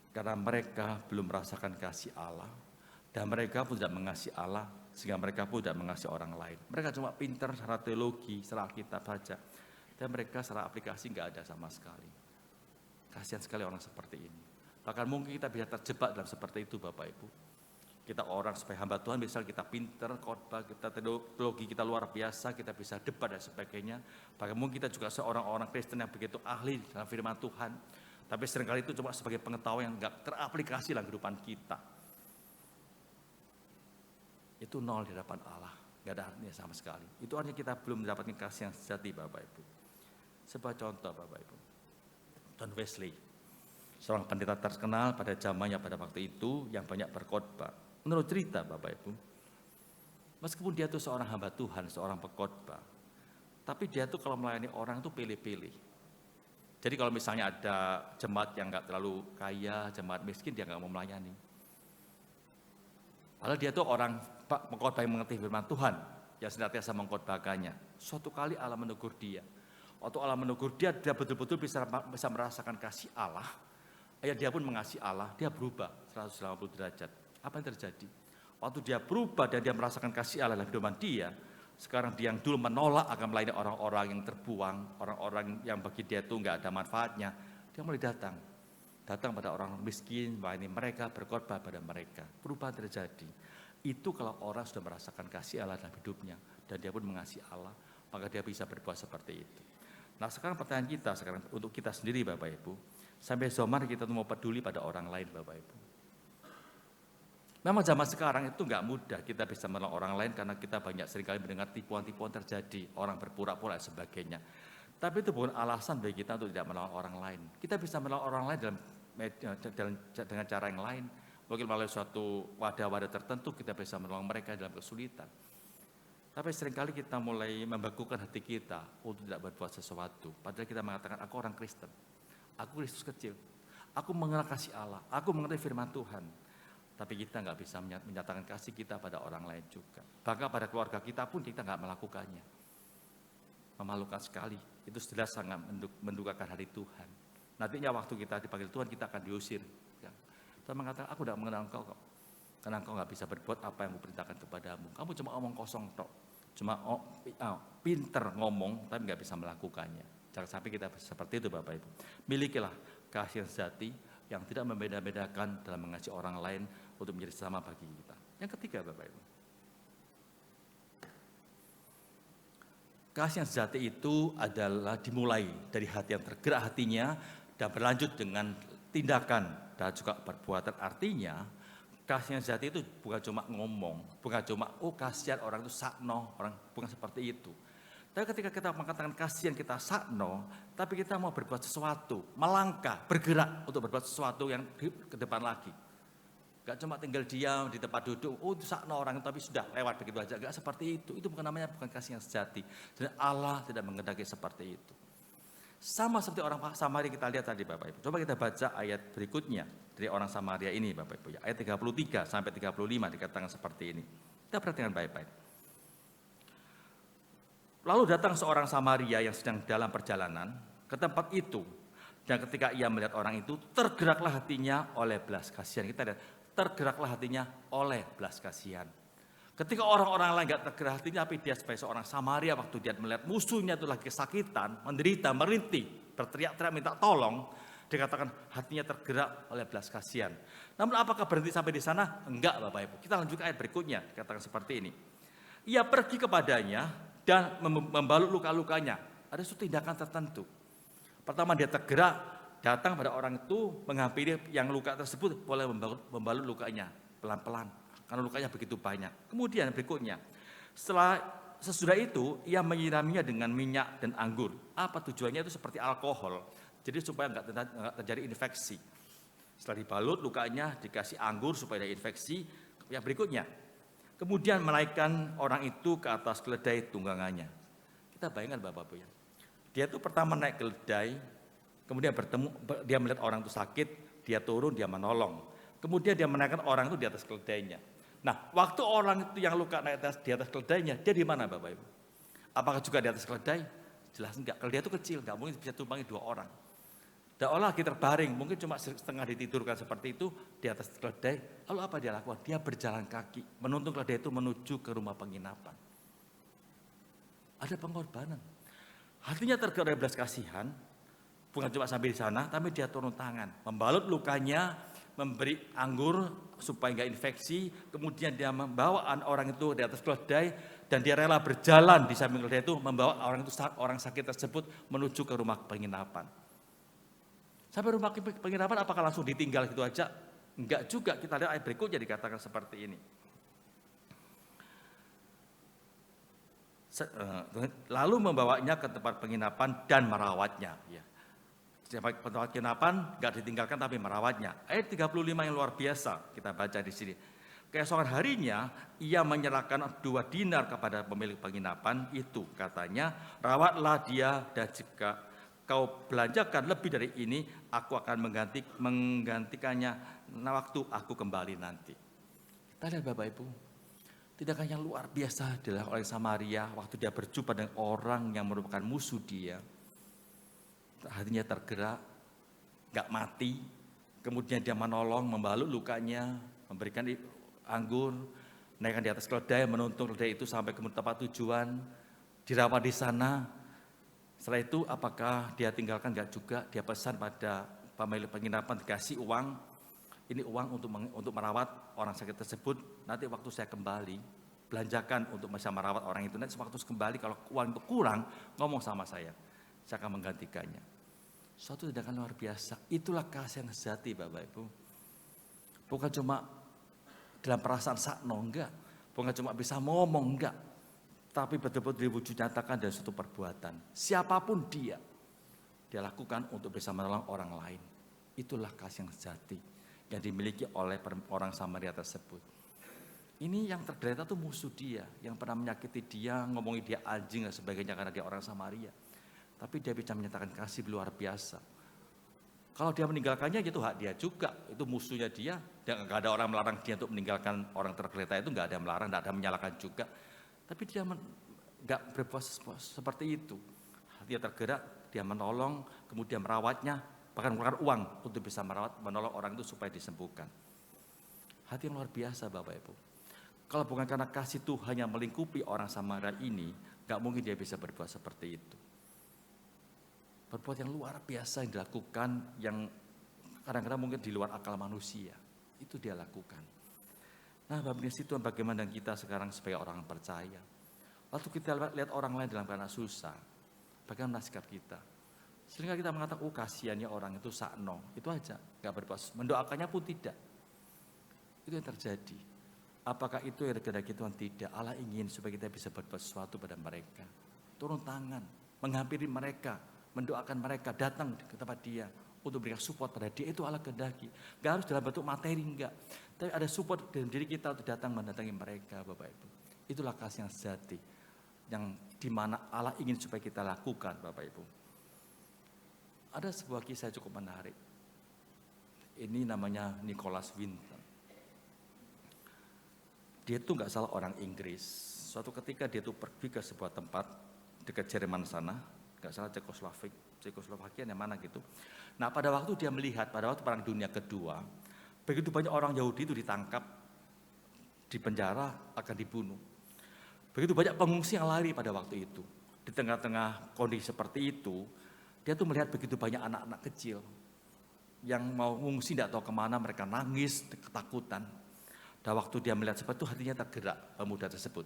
Karena mereka belum merasakan kasih Allah, dan mereka pun tidak mengasihi Allah, sehingga mereka pun tidak mengasihi orang lain. Mereka cuma pintar secara teologi, secara kitab saja, dan mereka secara aplikasi nggak ada sama sekali. Kasihan sekali orang seperti ini. Bahkan mungkin kita bisa terjebak dalam seperti itu Bapak Ibu. Kita orang sebagai hamba Tuhan, misal kita pinter, khotbah, kita teologi kita luar biasa, kita bisa debat dan sebagainya. Bahkan mungkin kita juga seorang orang Kristen yang begitu ahli dalam firman Tuhan. Tapi seringkali itu cuma sebagai pengetahuan yang enggak teraplikasi dalam kehidupan kita. Itu nol di hadapan Allah, enggak ada artinya sama sekali. Itu artinya kita belum mendapatkan kasih yang sejati Bapak Ibu. Sebuah contoh Bapak Ibu. John Wesley, seorang pendeta terkenal pada zamannya pada waktu itu yang banyak berkhotbah. Menurut cerita Bapak Ibu, meskipun dia itu seorang hamba Tuhan, seorang pengkhotbah, tapi dia tuh kalau melayani orang tuh pilih-pilih. Jadi kalau misalnya ada jemaat yang nggak terlalu kaya, jemaat miskin, dia nggak mau melayani. Padahal dia tuh orang pengkhotbah yang mengerti firman Tuhan, yang senantiasa mengkhotbahkannya. Suatu kali Allah menegur dia. Waktu Allah menegur dia, dia betul-betul bisa merasakan kasih Allah. Dia pun mengasihi Allah, dia berubah 180 derajat. Apa yang terjadi? Waktu dia berubah dan dia merasakan kasih Allah dalam kehidupan dia, sekarang dia yang dulu menolak akan melayani orang-orang yang terbuang, orang-orang yang bagi dia itu nggak ada manfaatnya, dia mulai datang pada orang miskin, melayani mereka, berkhotbah pada mereka. Perubahan terjadi. Itu kalau orang sudah merasakan kasih Allah dalam hidupnya dan dia pun mengasihi Allah, maka dia bisa berbuat seperti itu. Nah sekarang pertanyaan kita sekarang untuk kita sendiri Bapak Ibu, sampai zaman kita mau peduli pada orang lain Bapak Ibu. Memang zaman sekarang itu nggak mudah kita bisa menolong orang lain karena kita banyak seringkali mendengar tipuan-tipuan terjadi, orang berpura-pura dan sebagainya. Tapi itu bukan alasan bagi kita untuk tidak menolong orang lain. Kita bisa menolong orang lain dengan cara yang lain. Mungkin melalui suatu wadah-wadah tertentu kita bisa menolong mereka dalam kesulitan. Tapi seringkali kita mulai membekukan hati kita untuk tidak berbuat sesuatu. Padahal kita mengatakan, aku orang Kristen, aku Kristus kecil, aku mengenal kasih Allah, aku mengerti firman Tuhan. Tapi kita nggak bisa menyatakan kasih kita pada orang lain juga. Bahkan pada keluarga kita pun kita nggak melakukannya. Memalukan sekali. Itu jelas sangat mendukakan hati Tuhan. Nantinya waktu kita dipanggil Tuhan, kita akan diusir. Tuhan mengatakan, aku tidak mengenal engkau kok. Karena engkau nggak bisa berbuat apa yang kuperintahkan kepadamu. Kamu cuma omong kosong tok. Cuma pinter ngomong, tapi nggak bisa melakukannya. Jangan sampai kita seperti itu Bapak Ibu. Milikilah kasih yang sejati yang tidak membeda-bedakan dalam mengasihi orang lain untuk menjadi sesama bagi kita. Yang ketiga Bapak Ibu, kasih yang sejati itu adalah dimulai dari hati yang tergerak hatinya dan berlanjut dengan tindakan dan juga perbuatan. Artinya kasih yang sejati itu bukan cuma ngomong, bukan cuma kasihan orang itu sakno, orang bukan seperti itu. Tapi ketika kita mengatakan kasihan kita sakno, tapi kita mau berbuat sesuatu, melangkah, bergerak untuk berbuat sesuatu yang ke depan lagi. Gak cuma tinggal diam di tempat duduk, itu sakno orang tapi sudah lewat begitu aja. Gak seperti itu bukan namanya bukan kasih yang sejati. Dan Allah tidak mengendaki seperti itu. Sama seperti orang Samaria kita lihat tadi Bapak Ibu. Coba kita baca ayat berikutnya dari orang Samaria ini Bapak Ibu. Ayat 33 sampai 35 dikatakan seperti ini. Kita perhatikan baik-baik. Lalu datang seorang Samaria yang sedang dalam perjalanan ke tempat itu. Dan ketika ia melihat orang itu, tergeraklah hatinya oleh belas kasihan. Kita lihat, tergeraklah hatinya oleh belas kasihan. Ketika orang-orang lain gak tergerak hatinya, tapi dia sebagai seorang Samaria, waktu dia melihat musuhnya itu lagi kesakitan, menderita, merintih, berteriak-teriak minta tolong, dikatakan hatinya tergerak oleh belas kasihan. Namun apakah berhenti sampai di sana? Enggak Bapak Ibu. Kita lanjutkan ayat berikutnya, dikatakan seperti ini. Ia pergi kepadanya dan membalut luka-lukanya. Ada suatu tindakan tertentu. Pertama dia tergerak, datang pada orang itu, menghampiri yang luka tersebut, boleh membalut lukanya pelan-pelan. Karena lukanya begitu banyak. Kemudian berikutnya, sesudah itu ia menyiraminya dengan minyak dan anggur. Apa tujuannya? Itu seperti alkohol. Jadi supaya enggak terjadi infeksi. Setelah dibalut lukanya, dikasih anggur supaya ada infeksi. Yang berikutnya, kemudian menaikkan orang itu ke atas keledai tunggangannya. Kita bayangkan Bapak-Ibu ya. Dia itu pertama naik keledai, kemudian dia melihat orang itu sakit, dia turun, dia menolong. Kemudian dia menaikkan orang itu di atas keledainya. Nah, waktu orang itu yang luka naik di atas keledainya, dia di mana Bapak-Ibu? Apakah juga di atas keledai? Jelas enggak. Keledai itu kecil, enggak mungkin bisa tumpangi 2 orang. Dan orang lagi terbaring, mungkin cuma setengah ditidurkan seperti itu di atas keledai. Lalu apa dia lakukan? Dia berjalan kaki, menuntun keledai itu menuju ke rumah penginapan. Ada pengorbanan. Hatinya tergerak belas kasihan, bukan cuma sampai di sana, tapi dia turun tangan, membalut lukanya, memberi anggur supaya nggak infeksi, kemudian dia membawa orang itu di atas keledai, dan dia rela berjalan di samping keledai itu, membawa orang sakit tersebut menuju ke rumah penginapan. Sampai rumah penginapan apakah langsung ditinggal gitu aja? Enggak juga, kita lihat ayat berikutnya dikatakan seperti ini. Lalu membawanya ke tempat penginapan dan merawatnya. Ya. Tempat penginapan nggak ditinggalkan tapi merawatnya. Ayat 35 yang luar biasa kita baca di sini. Keesokan harinya ia menyerahkan 2 dinar kepada pemilik penginapan itu. Katanya, rawatlah dia dan jika kau belanjakan lebih dari ini, aku akan menggantikannya waktu aku kembali nanti. Kita lihat Bapak Ibu, tidakkah yang luar biasa adalah orang Samaria waktu dia berjumpa dengan orang yang merupakan musuh dia. Hatinya tergerak, gak mati, kemudian dia menolong, membalut lukanya, memberikan anggur, naikkan di atas keledai, menuntun keledai itu sampai ke tempat tujuan, dirawat di sana. Setelah itu apakah dia tinggalkan? Gak juga, dia pesan pada pemilik penginapan dikasih uang, ini uang untuk merawat orang sakit tersebut, nanti waktu saya kembali, belanjakan untuk bisa merawat orang itu, nanti waktu kembali kalau uang itu kurang, ngomong sama saya akan menggantikannya. Suatu tindakan luar biasa, itulah kasih yang sejati Bapak Ibu. Bukan cuma dalam perasaan sakno, enggak. Bukan cuma bisa ngomong, enggak. Tapi betul-betul diwujud nyatakan dari suatu perbuatan. Siapapun dia lakukan untuk bisa menolong orang lain. Itulah kasih yang sejati yang dimiliki oleh orang Samaria tersebut. Ini yang terderita tuh musuh dia, yang pernah menyakiti dia, ngomongin dia anjing dan sebagainya karena dia orang Samaria. Tapi dia bisa menyatakan kasih luar biasa. Kalau dia meninggalkannya itu hak dia juga, itu musuhnya dia. Dan nggak ada orang melarang dia untuk meninggalkan orang tergeletak itu, nggak ada yang melarang, nggak ada yang menyalahkan juga. Tapi dia nggak berbuat seperti itu. Dia tergerak, dia menolong, kemudian merawatnya, bahkan mengeluarkan uang untuk bisa menolong orang itu supaya disembuhkan. Hati yang luar biasa Bapak Ibu. Kalau bukan karena kasih Tuhan yang melingkupi orang Samaria ini, nggak mungkin dia bisa berbuat seperti itu. Berbuat yang luar biasa yang dilakukan, yang kadang-kadang mungkin di luar akal manusia, itu dia lakukan. Nah Bapak Ibu, itu bagaimana kita sekarang sebagai orang percaya. Waktu kita lihat orang lain dalam keadaan susah, bagaimana sikap kita? Sehingga kita mengatakan, oh kasihannya orang itu sakno, itu aja, gak berbuat, mendoakannya pun tidak. Itu yang terjadi. Apakah itu yang kehendaki Tuhan? Tidak. Allah ingin supaya kita bisa berbuat sesuatu pada mereka. Turun tangan, menghampiri mereka, mendoakan mereka, datang ke tempat dia untuk berikan support pada dia. Itu Allah kehendaki. Gak harus dalam bentuk materi, enggak. Tapi ada support dalam diri kita untuk datang mendatangi mereka Bapak Ibu. Itulah kasih yang sejati, yang dimana Allah ingin supaya kita lakukan Bapak Ibu. Ada sebuah kisah cukup menarik. Ini namanya Nicholas Winton. Dia itu nggak salah orang Inggris. Suatu ketika dia itu pergi ke sebuah tempat dekat Jerman sana, nggak salah Cekoslovakia yang mana gitu. Nah pada waktu dia melihat, pada waktu Perang Dunia Kedua, begitu banyak orang Yahudi itu ditangkap, dipenjara, akan dibunuh. Begitu banyak pengungsi yang lari pada waktu itu. Di tengah-tengah kondisi seperti itu, dia tuh melihat begitu banyak anak-anak kecil yang mau mengungsi, tidak tahu kemana, mereka nangis, ketakutan. Dan waktu dia melihat seperti itu, hatinya tergerak, pemuda tersebut.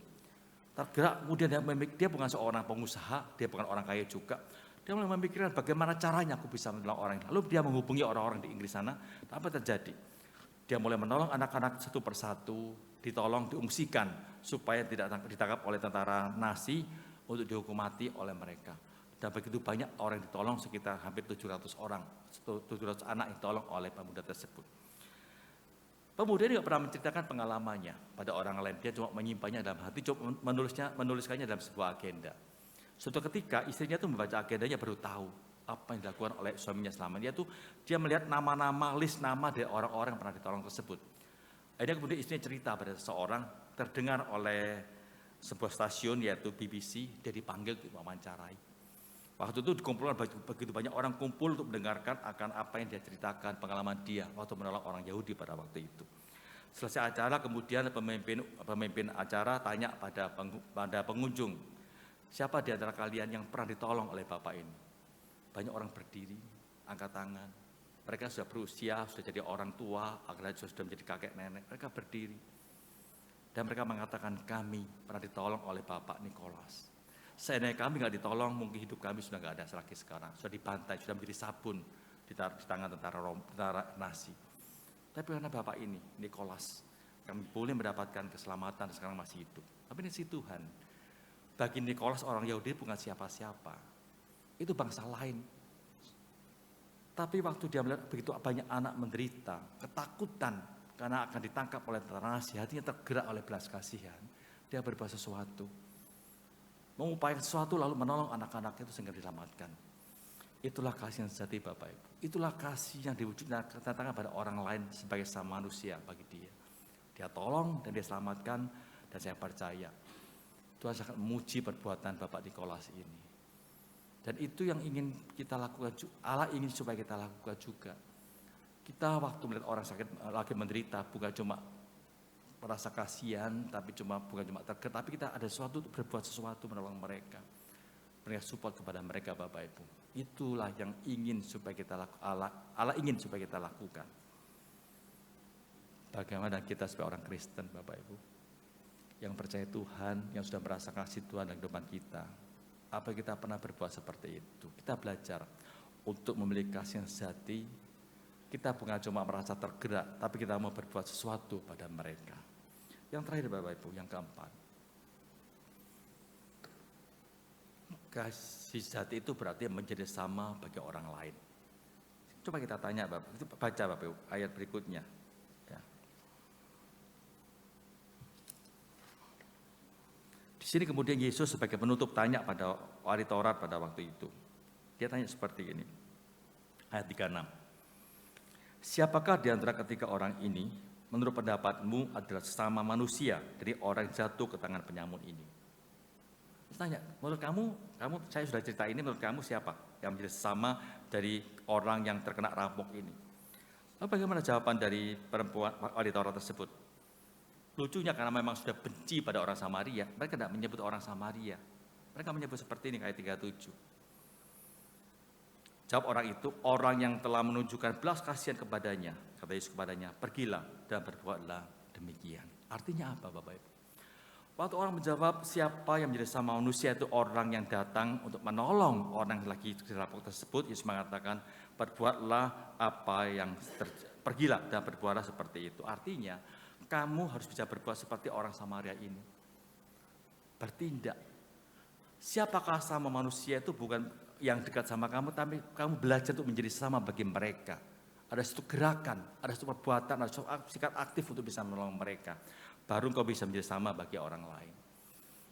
Tergerak, kemudian dia bukan seorang pengusaha, dia bukan orang kaya juga. Dia mulai memikirkan bagaimana caranya aku bisa menolong orang ini. Lalu dia menghubungi orang-orang di Inggris sana. Apa terjadi? Dia mulai menolong anak-anak satu persatu, ditolong, diungsikan supaya tidak ditangkap oleh tentara Nazi untuk dihukum mati oleh mereka. Dan begitu banyak orang yang ditolong, sekitar hampir 700 orang, 700 anak yang ditolong oleh pemuda tersebut. Pemuda ini tidak pernah menceritakan pengalamannya pada orang lain, dia cuma menyimpannya dalam hati, cuma menuliskannya dalam sebuah agenda. Suatu ketika istrinya itu membaca agendanya, baru tahu apa yang dilakukan oleh suaminya selama ini. Dia melihat nama-nama, list nama dari orang-orang yang pernah ditolong tersebut. Akhirnya kemudian istrinya cerita pada seseorang, terdengar oleh sebuah stasiun yaitu BBC, dia dipanggil untuk wawancarai. Waktu itu dikumpulkan begitu banyak orang kumpul untuk mendengarkan akan apa yang dia ceritakan, pengalaman dia waktu menolong orang Yahudi pada waktu itu. Selesai acara, kemudian pemimpin acara tanya pada pengunjung, siapa di antara kalian yang pernah ditolong oleh Bapak ini? banyak orang berdiri, angkat tangan. Mereka sudah berusia, sudah jadi orang tua, akhirnya sudah menjadi kakek nenek. Mereka berdiri. Dan mereka mengatakan, kami pernah ditolong oleh Bapak Nikolas. Seandainya kami nggak ditolong, mungkin hidup kami sudah nggak ada lagi sekarang. Sudah dibantai, sudah menjadi sabun di tangan tentara Nazi. Tapi karena Bapak ini, Nikolas, kami boleh mendapatkan keselamatan dan sekarang masih hidup. Tapi ini si Tuhan. Bagi Nikolas orang Yahudi bukan siapa-siapa. Itu bangsa lain. Tapi waktu dia melihat begitu banyak anak menderita, ketakutan karena akan ditangkap oleh tentara Nazi, hatinya tergerak oleh belas kasihan. Dia berbuat sesuatu. Mengupayakan sesuatu lalu menolong anak-anak itu sehingga diselamatkan. Itulah kasih yang sejati Bapak Ibu. Itulah kasih yang diwujudkan pada orang lain sebagai sama manusia bagi dia. Dia tolong dan dia selamatkan, dan saya percaya Tuhan sangat memuji perbuatan Bapak Nikolas ini. Dan itu yang ingin kita lakukan, Allah ingin supaya kita lakukan juga. Kita waktu melihat orang sakit lagi menderita, bukan cuma merasa kasihan, tapi bukan cuma tergerak, tapi kita ada sesuatu untuk berbuat sesuatu menolong mereka. Mereka support kepada mereka Bapak Ibu. Itulah yang ingin supaya kita lakukan, Allah ingin supaya kita lakukan. Bagaimana kita sebagai orang Kristen Bapak Ibu, yang percaya Tuhan, yang sudah merasakan kasih Tuhan dalam kehidupan kita, apa kita pernah berbuat seperti itu? Kita belajar untuk memiliki kasih yang sejati. Kita bukan cuma merasa tergerak, tapi kita mau berbuat sesuatu pada mereka. Yang terakhir Bapak Ibu, yang keempat. Kasih sejati itu berarti menjadi sama bagi orang lain. Coba kita tanya Bapak, itu baca Bapak Ibu ayat berikutnya. Ya. Di sini kemudian Yesus sebagai penutup tanya pada ahli Taurat pada waktu itu. Dia tanya seperti ini. Ayat 36. Siapakah di antara ketiga orang ini menurut pendapatmu adalah sesama manusia dari orang yang jatuh ke tangan penyamun ini? Terus tanya, menurut kamu saya sudah cerita ini, menurut kamu siapa yang menjadi sesama dari orang yang terkena rampok ini? Lalu bagaimana jawaban dari perempuan ahli Taurat tersebut? Lucunya karena memang sudah benci pada orang Samaria, mereka tidak menyebut orang Samaria. Mereka menyebut seperti ini ayat 37. Jawab orang itu, orang yang telah menunjukkan belas kasihan kepadanya, kata Yesus kepadanya, pergilah dan berbuatlah demikian. Artinya apa Bapak Ibu? Waktu orang menjawab siapa yang menjadi sama manusia, itu orang yang datang untuk menolong orang yang lagi dirampok tersebut. Yesus mengatakan, berbuatlah apa yang pergilah dan berbuatlah seperti itu. Artinya, kamu harus bisa berbuat seperti orang Samaria ini. Bertindak. Siapakah sama manusia itu bukan yang dekat sama kamu, tapi kamu belajar untuk menjadi sama bagi mereka. Ada satu gerakan, ada satu perbuatan, ada satu sikap aktif untuk bisa menolong mereka. Baru kau bisa menjadi sama bagi orang lain.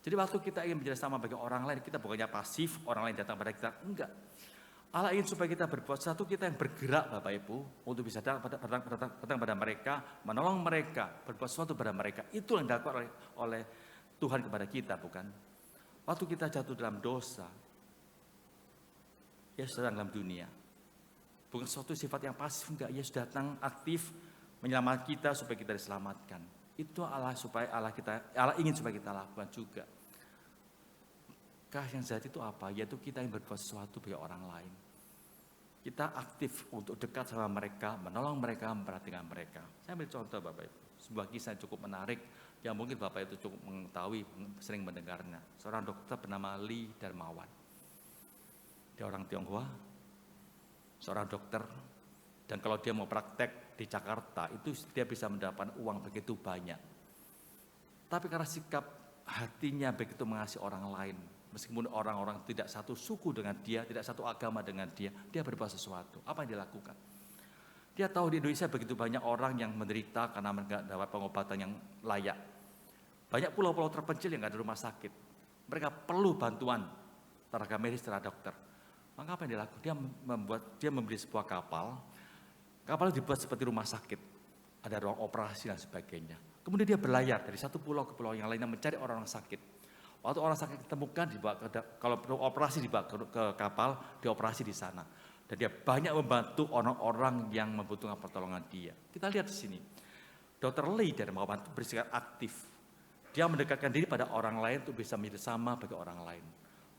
Jadi waktu kita ingin menjadi sama bagi orang lain, kita bukannya pasif, orang lain datang pada kita. Enggak. Allah ingin supaya kita berbuat sesuatu, kita yang bergerak Bapak Ibu, untuk bisa datang pada mereka, menolong mereka, berbuat sesuatu pada mereka. Itu yang dilakukan oleh Tuhan kepada kita, bukan? Waktu kita jatuh dalam dosa, Yesus datang dalam dunia. Bukan suatu sifat yang pasif, enggak. Yesus datang aktif menyelamatkan kita supaya kita diselamatkan. Itu Allah ingin supaya kita lakukan juga. Kasih yang sejati itu apa? Yaitu kita yang berbuat sesuatu bagi orang lain. Kita aktif untuk dekat sama mereka, menolong mereka, memperhatikan mereka. Saya ambil contoh Bapak Ibu, sebuah kisah cukup menarik yang mungkin Bapak itu cukup mengetahui, sering mendengarnya. Seorang dokter bernama Lee Darmawan. Dia orang Tionghoa, seorang dokter, dan kalau dia mau praktek di Jakarta, itu dia bisa mendapatkan uang begitu banyak. Tapi karena sikap hatinya begitu mengasihi orang lain, meskipun orang-orang tidak satu suku dengan dia, tidak satu agama dengan dia berbuat sesuatu. Apa yang dia lakukan? Dia tahu di Indonesia begitu banyak orang yang menderita karena tidak dapat pengobatan yang layak. Banyak pulau-pulau terpencil yang tidak ada rumah sakit. Mereka perlu bantuan tenaga medis, tenaga dokter. Maka apa yang dia lakukan? Dia membeli sebuah kapal. Kapal dibuat seperti rumah sakit. Ada ruang operasi dan sebagainya. Kemudian dia berlayar dari satu pulau ke pulau yang lainnya mencari orang-orang sakit. Waktu orang sakit ditemukan, kalau perlu operasi dibawa ke kapal, dioperasi di sana. Dan dia banyak membantu orang-orang yang membutuhkan pertolongan dia. Kita lihat di sini, Dr. Lee Darmawan itu bersikap aktif. Dia mendekatkan diri pada orang lain untuk bisa menjadi sama bagi orang lain.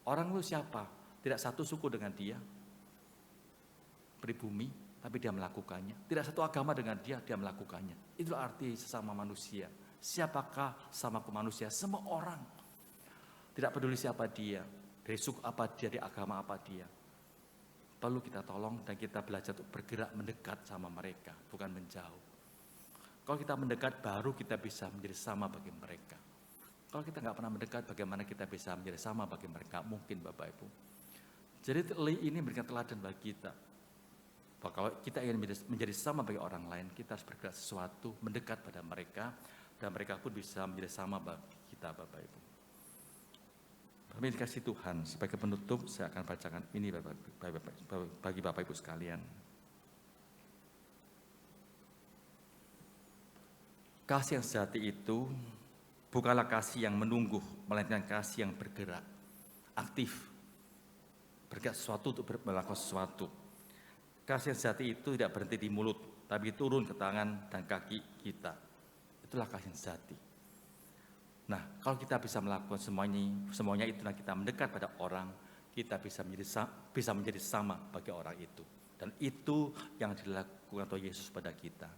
Orang itu siapa? Tidak satu suku dengan dia, pribumi, tapi dia melakukannya. Tidak satu agama dengan dia melakukannya. Itulah arti sesama manusia. Siapakah sama manusia? Semua orang. Tidak peduli siapa dia, dari suku apa dia, dari agama apa dia. Perlu kita tolong dan kita belajar untuk bergerak mendekat sama mereka, bukan menjauh. Kalau kita mendekat, baru kita bisa menjadi sama bagi mereka. Kalau kita nggak pernah mendekat, bagaimana kita bisa menjadi sama bagi mereka? Mungkin Bapak Ibu. Jadi ini memberikan teladan bagi kita. Bahwa kalau kita ingin menjadi sama bagi orang lain, kita harus bergerak sesuatu, mendekat pada mereka, dan mereka pun bisa menjadi sama bagi kita Bapak Ibu. Kami dikasih Tuhan, sebagai penutup saya akan bacakan ini bagi Bapak Ibu sekalian. Kasih yang sejati itu bukanlah kasih yang menunggu, melainkan kasih yang bergerak, aktif, bergerak sesuatu untuk melakukan sesuatu. Kasih yang sejati itu tidak berhenti di mulut, tapi turun ke tangan dan kaki kita. Itulah kasih yang sejati. Nah, kalau kita bisa melakukan semuanya itulah kita mendekat pada orang, kita bisa menjadi sama bagi orang itu. Dan itu yang dilakukan Tuhan Yesus pada kita.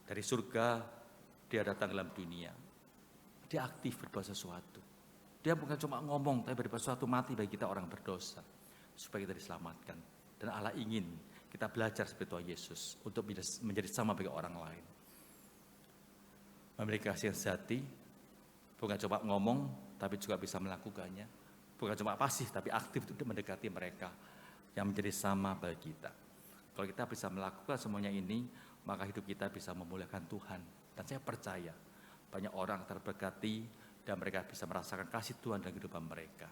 Dari surga, dia datang dalam dunia. Dia aktif berbuat sesuatu. Dia bukan cuma ngomong, tapi berbuat sesuatu mati bagi kita orang berdosa. Supaya kita diselamatkan. Dan Allah ingin kita belajar seperti Tuhan Yesus untuk menjadi sama bagi orang lain. Memiliki kasih yang sejati, bukan cuma ngomong, tapi juga bisa melakukannya. Bukan cuma pasif, tapi aktif untuk mendekati mereka yang menjadi sama bagi kita. Kalau kita bisa melakukan semuanya ini, maka hidup kita bisa memuliakan Tuhan. Dan saya percaya, banyak orang terberkati dan mereka bisa merasakan kasih Tuhan dalam kehidupan mereka.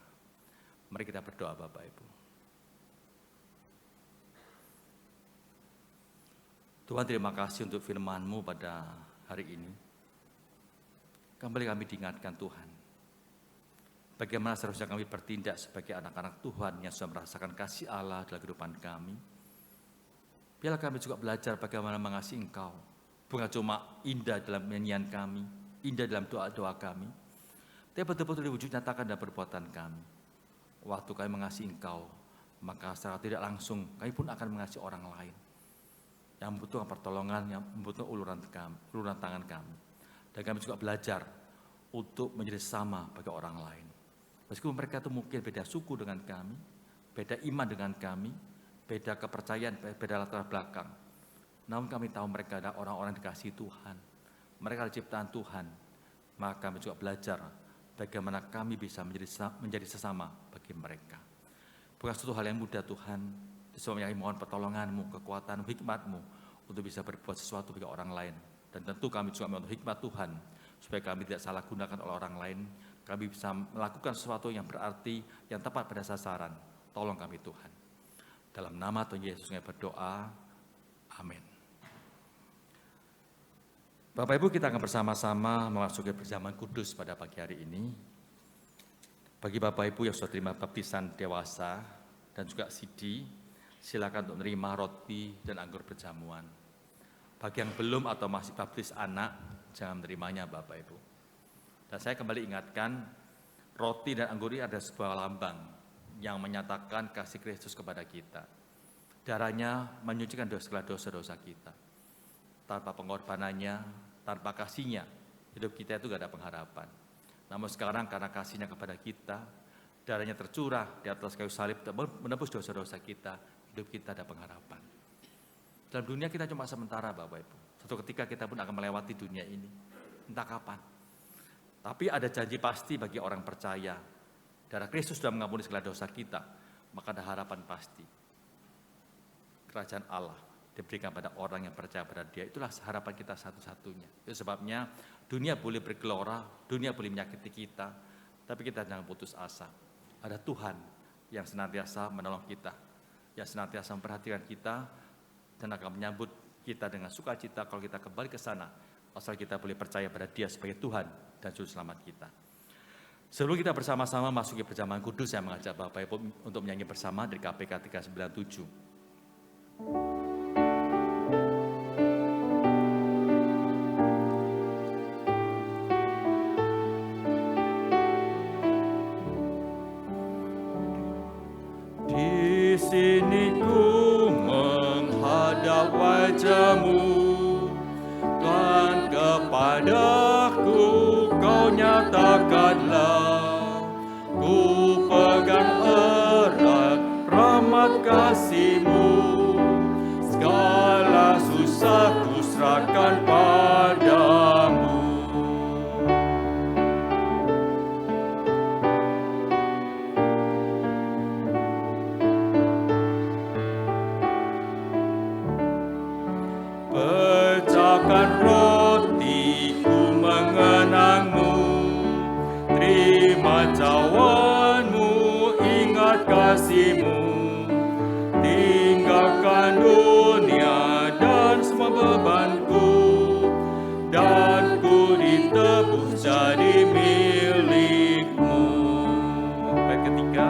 Mari kita berdoa Bapak Ibu. Tuhan, terima kasih untuk firman-Mu pada hari ini. Kembali kami diingatkan Tuhan, bagaimana seharusnya kami bertindak sebagai anak-anak Tuhan yang sudah merasakan kasih Allah dalam kehidupan kami. Biarlah kami juga belajar bagaimana mengasihi Engkau, bukan cuma indah dalam nyanyian kami, indah dalam doa-doa kami, tapi betul-betul diwujud nyatakan dalam perbuatan kami. Waktu kami mengasihi Engkau, maka secara tidak langsung kami pun akan mengasihi orang lain yang membutuhkan pertolongan, yang membutuhkan uluran tangan kami. Dan kami juga belajar untuk menjadi sama bagi orang lain. Meskipun mereka itu mungkin beda suku dengan kami, beda iman dengan kami, beda kepercayaan, beda latar belakang. Namun kami tahu mereka adalah orang-orang dikasihi Tuhan. Mereka adalah ciptaan Tuhan. Maka kami juga belajar bagaimana kami bisa menjadi sesama bagi mereka. Bukan suatu hal yang mudah Tuhan. Semuanya mohon pertolongan-Mu, kekuatan-Mu, hikmat-Mu untuk bisa berbuat sesuatu bagi orang lain. Dan tentu kami juga mohon hikmat Tuhan, supaya kami tidak salah gunakan oleh orang lain. Kami bisa melakukan sesuatu yang berarti, yang tepat pada sasaran. Tolong kami Tuhan. Dalam nama Tuhan Yesus kami berdoa. Amin. Bapak Ibu, kita akan bersama-sama memasuki perjamuan kudus pada pagi hari ini. Bagi Bapak Ibu yang sudah terima baptisan dewasa dan juga sidi, silakan untuk menerima roti dan anggur perjamuan. Bagi yang belum atau masih baptis anak, jangan menerimanya Bapak Ibu. Dan saya kembali ingatkan, roti dan anggur ini ada sebuah lambang yang menyatakan kasih Kristus kepada kita. Darahnya menyucikan segala dosa-dosa kita. Tanpa pengorbanannya, tanpa kasihnya, hidup kita itu gak ada pengharapan. Namun sekarang karena kasihnya kepada kita, darahnya tercurah di atas kayu salib menebus dosa-dosa kita, hidup kita ada pengharapan. Dalam dunia kita cuma sementara Bapak Ibu. Suatu ketika kita pun akan melewati dunia ini. Entah kapan. Tapi ada janji pasti bagi orang percaya. Darah Kristus sudah mengampuni segala dosa kita. Maka ada harapan pasti. Kerajaan Allah diberikan pada orang yang percaya pada Dia. Itulah harapan kita satu-satunya. Itu sebabnya dunia boleh bergelora, dunia boleh menyakiti kita. Tapi kita jangan putus asa. Ada Tuhan yang senantiasa menolong kita. Yang senantiasa memperhatikan kita. Dan akan menyambut kita dengan sukacita kalau kita kembali ke sana. Asal kita boleh percaya pada Dia sebagai Tuhan dan Juru Selamat kita. Sebelum kita bersama-sama masuk ke perjamuan kudus, saya mengajak Bapak Ibu untuk menyanyi bersama dari KPK 397. Di sini ku wajah-Mu. Tuhan, kepadaku Kau nyatakanlah, ku pegang erat rahmat kasih-Mu. Segala susah ku serahkan padamu. Pecahkan roti, ku mengenang-Mu. Terima cawan-Mu, ingat kasih-Mu. Tinggalkan dunia dan semua bebanku, dan ku ditebus jadi milik-Mu. Bait ketiga.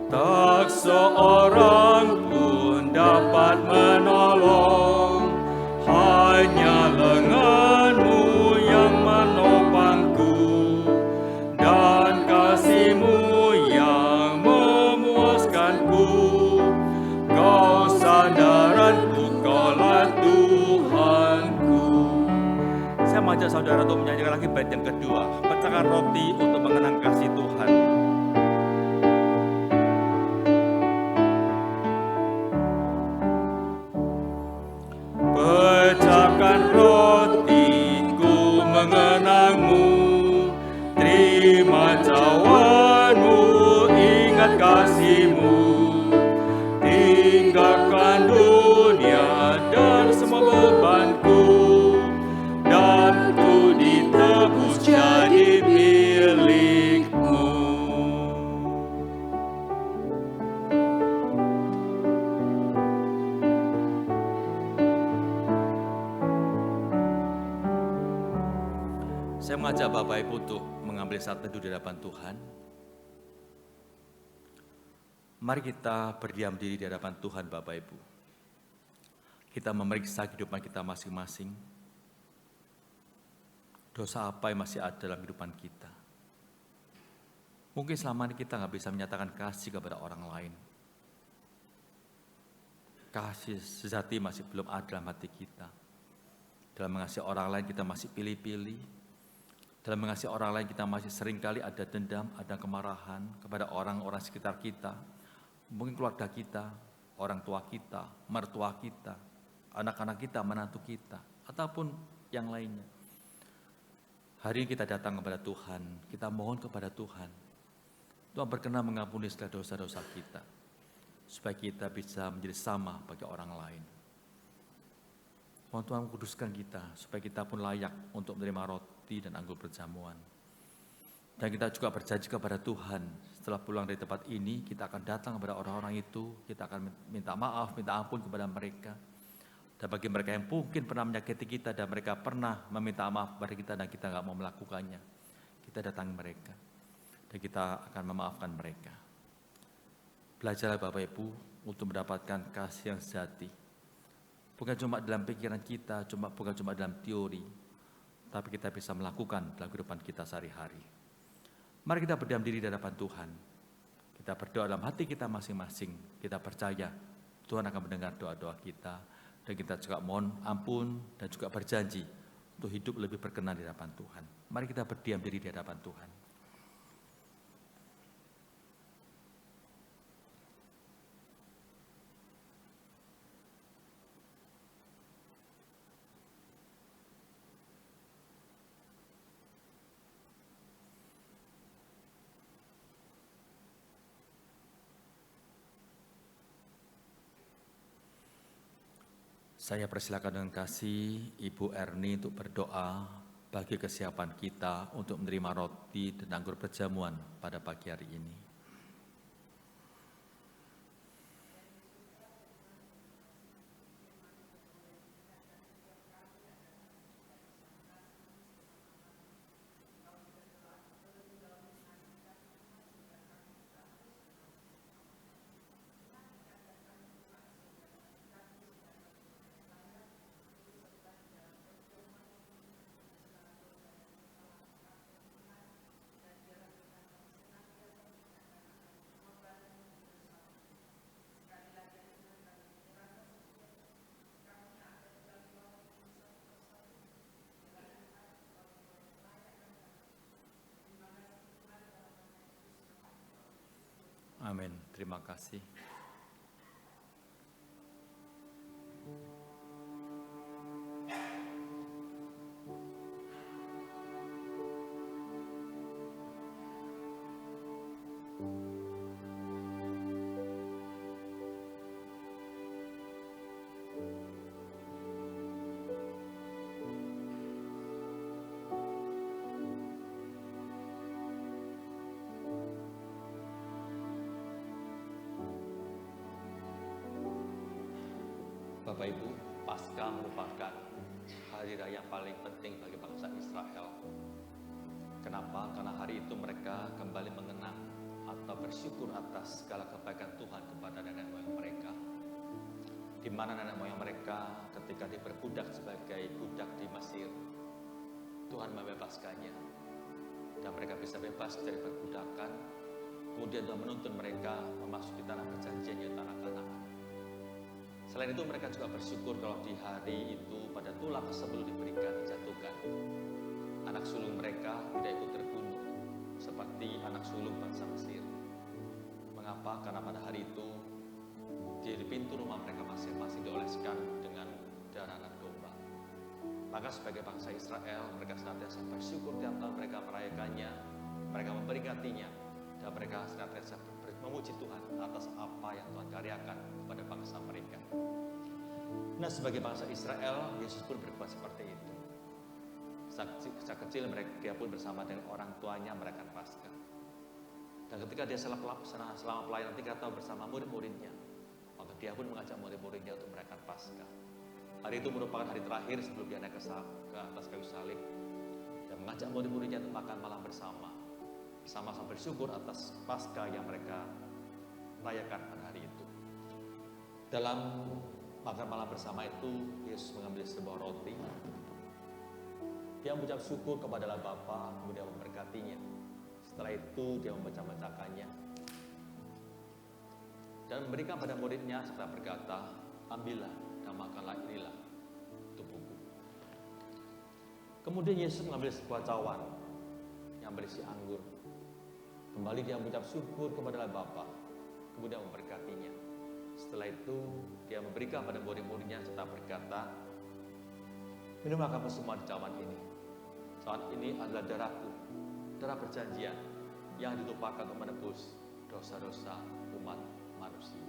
Tak seorang pun dapat menolong, hanya lengan-Mu yang menopangku, dan kasih-Mu yang memuaskanku. Kau sandaranku, Kaulah Tuhanku. Saya mengajak saudara untuk menyanyikan lagi bait yang kedua, pecahkan roti untuk mengenang kasih Tuhan. Pecahkan roti, ku mengenang-Mu. Terima cawan-Mu, ingat kasih-Mu. Tinggalkan dunia dan semua bebanku, dan ku ditebus jadi milik-Mu. Saya mengajak Bapak Ibu untuk mengambil saat teduh di hadapan Tuhan. Mari kita berdiam diri di hadapan Tuhan Bapak Ibu. Kita memeriksa kehidupan kita masing-masing. Dosa apa yang masih ada dalam kehidupan kita. Mungkin selama ini kita nggak bisa menyatakan kasih kepada orang lain. Kasih sejati masih belum ada dalam hati kita. Dalam mengasihi orang lain kita masih pilih-pilih. Dalam mengasihi orang lain kita masih seringkali ada dendam, ada kemarahan kepada orang-orang sekitar kita. Mungkin keluarga kita, orang tua kita, mertua kita, anak-anak kita, menantu kita, ataupun yang lainnya. Hari ini kita datang kepada Tuhan, kita mohon kepada Tuhan. Tuhan berkenan mengampuni segala dosa-dosa kita, supaya kita bisa menjadi sama bagi orang lain. Mohon Tuhan kuduskan kita, supaya kita pun layak untuk menerima roti dan anggur perjamuan. Dan kita juga berjanji kepada Tuhan, setelah pulang dari tempat ini, kita akan datang kepada orang-orang itu, kita akan minta maaf, minta ampun kepada mereka. Dan bagi mereka yang mungkin pernah menyakiti kita, dan mereka pernah meminta maaf kepada kita, dan kita nggak mau melakukannya, kita datangi mereka, dan kita akan memaafkan mereka. Belajarlah Bapak Ibu untuk mendapatkan kasih yang sejati. Bukan cuma dalam pikiran kita, bukan cuma dalam teori, tapi kita bisa melakukan dalam kehidupan kita sehari-hari. Mari kita berdiam diri di hadapan Tuhan. Kita berdoa dalam hati kita masing-masing. Kita percaya Tuhan akan mendengar doa-doa kita. Dan kita juga mohon ampun dan juga berjanji untuk hidup lebih berkenan di hadapan Tuhan. Mari kita berdiam diri di hadapan Tuhan. Saya persilakan dengan kasih Ibu Erni untuk berdoa bagi kesiapan kita untuk menerima roti dan anggur perjamuan pada pagi hari ini. Amin. Terima kasih. Bapak Ibu, Paskah merupakan hari raya yang paling penting bagi bangsa Israel. Kenapa? Karena hari itu mereka kembali mengenang atau bersyukur atas segala kebaikan Tuhan kepada nenek moyang mereka. Di mana nenek moyang mereka ketika diperbudak sebagai budak di Mesir, Tuhan membebaskannya. Dan mereka bisa bebas dari perbudakan, kemudian Tuhan menuntun mereka memasuki tanah perjanjian yaitu tanah Kanaan. Selain itu mereka juga bersyukur kalau di hari itu pada tulang sebelum dijatuhkan, anak sulung mereka tidak ikut terbunuh seperti anak sulung bangsa Mesir. Mengapa? Karena pada hari itu di pintu rumah mereka masing-masing dioleskan dengan darah anak domba. Maka sebagai bangsa Israel mereka senantiasa bersyukur tiap tahun mereka merayakannya, mereka memperingatinya, dan mereka senantiasa memuji Tuhan atas apa yang Tuhan karyakan kepada bangsa mereka. Nah, sebagai bangsa Israel, Yesus pun berbuat seperti itu. Sejak kecil mereka pun bersama dengan orang tuanya merayakan Paskah. Dan ketika dia selama pelayanan 3 tahun bersama murid-muridnya, maka dia pun mengajak murid-muridnya untuk merayakan Paskah. Hari itu merupakan hari terakhir sebelum dia naik ke atas kayu salib, dan mengajak murid-muridnya untuk makan malam bersama. Sama-sama bersyukur atas Paskah yang mereka rayakan pada hari itu. Dalam makan malam bersama itu, Yesus mengambil sebuah roti. Dia mengucap syukur kepada Allah Bapa, kemudian memberkatinya. Setelah itu dia membaca-bacakannya dan memberikan pada muridnya serta berkata, "Ambillah dan makanlah, inilah tubuhku." Kemudian Yesus mengambil sebuah cawan yang berisi anggur. Kembali dia mengucap syukur kepada Allah Bapa, kemudian memberkatinya. Setelah itu dia memberikan pada murid-muridnya serta berkata, "Minumlah kamu semua di cawan ini. Cawan ini adalah darahku, darah perjanjian yang ditumpahkan untuk menebus dosa-dosa umat manusia."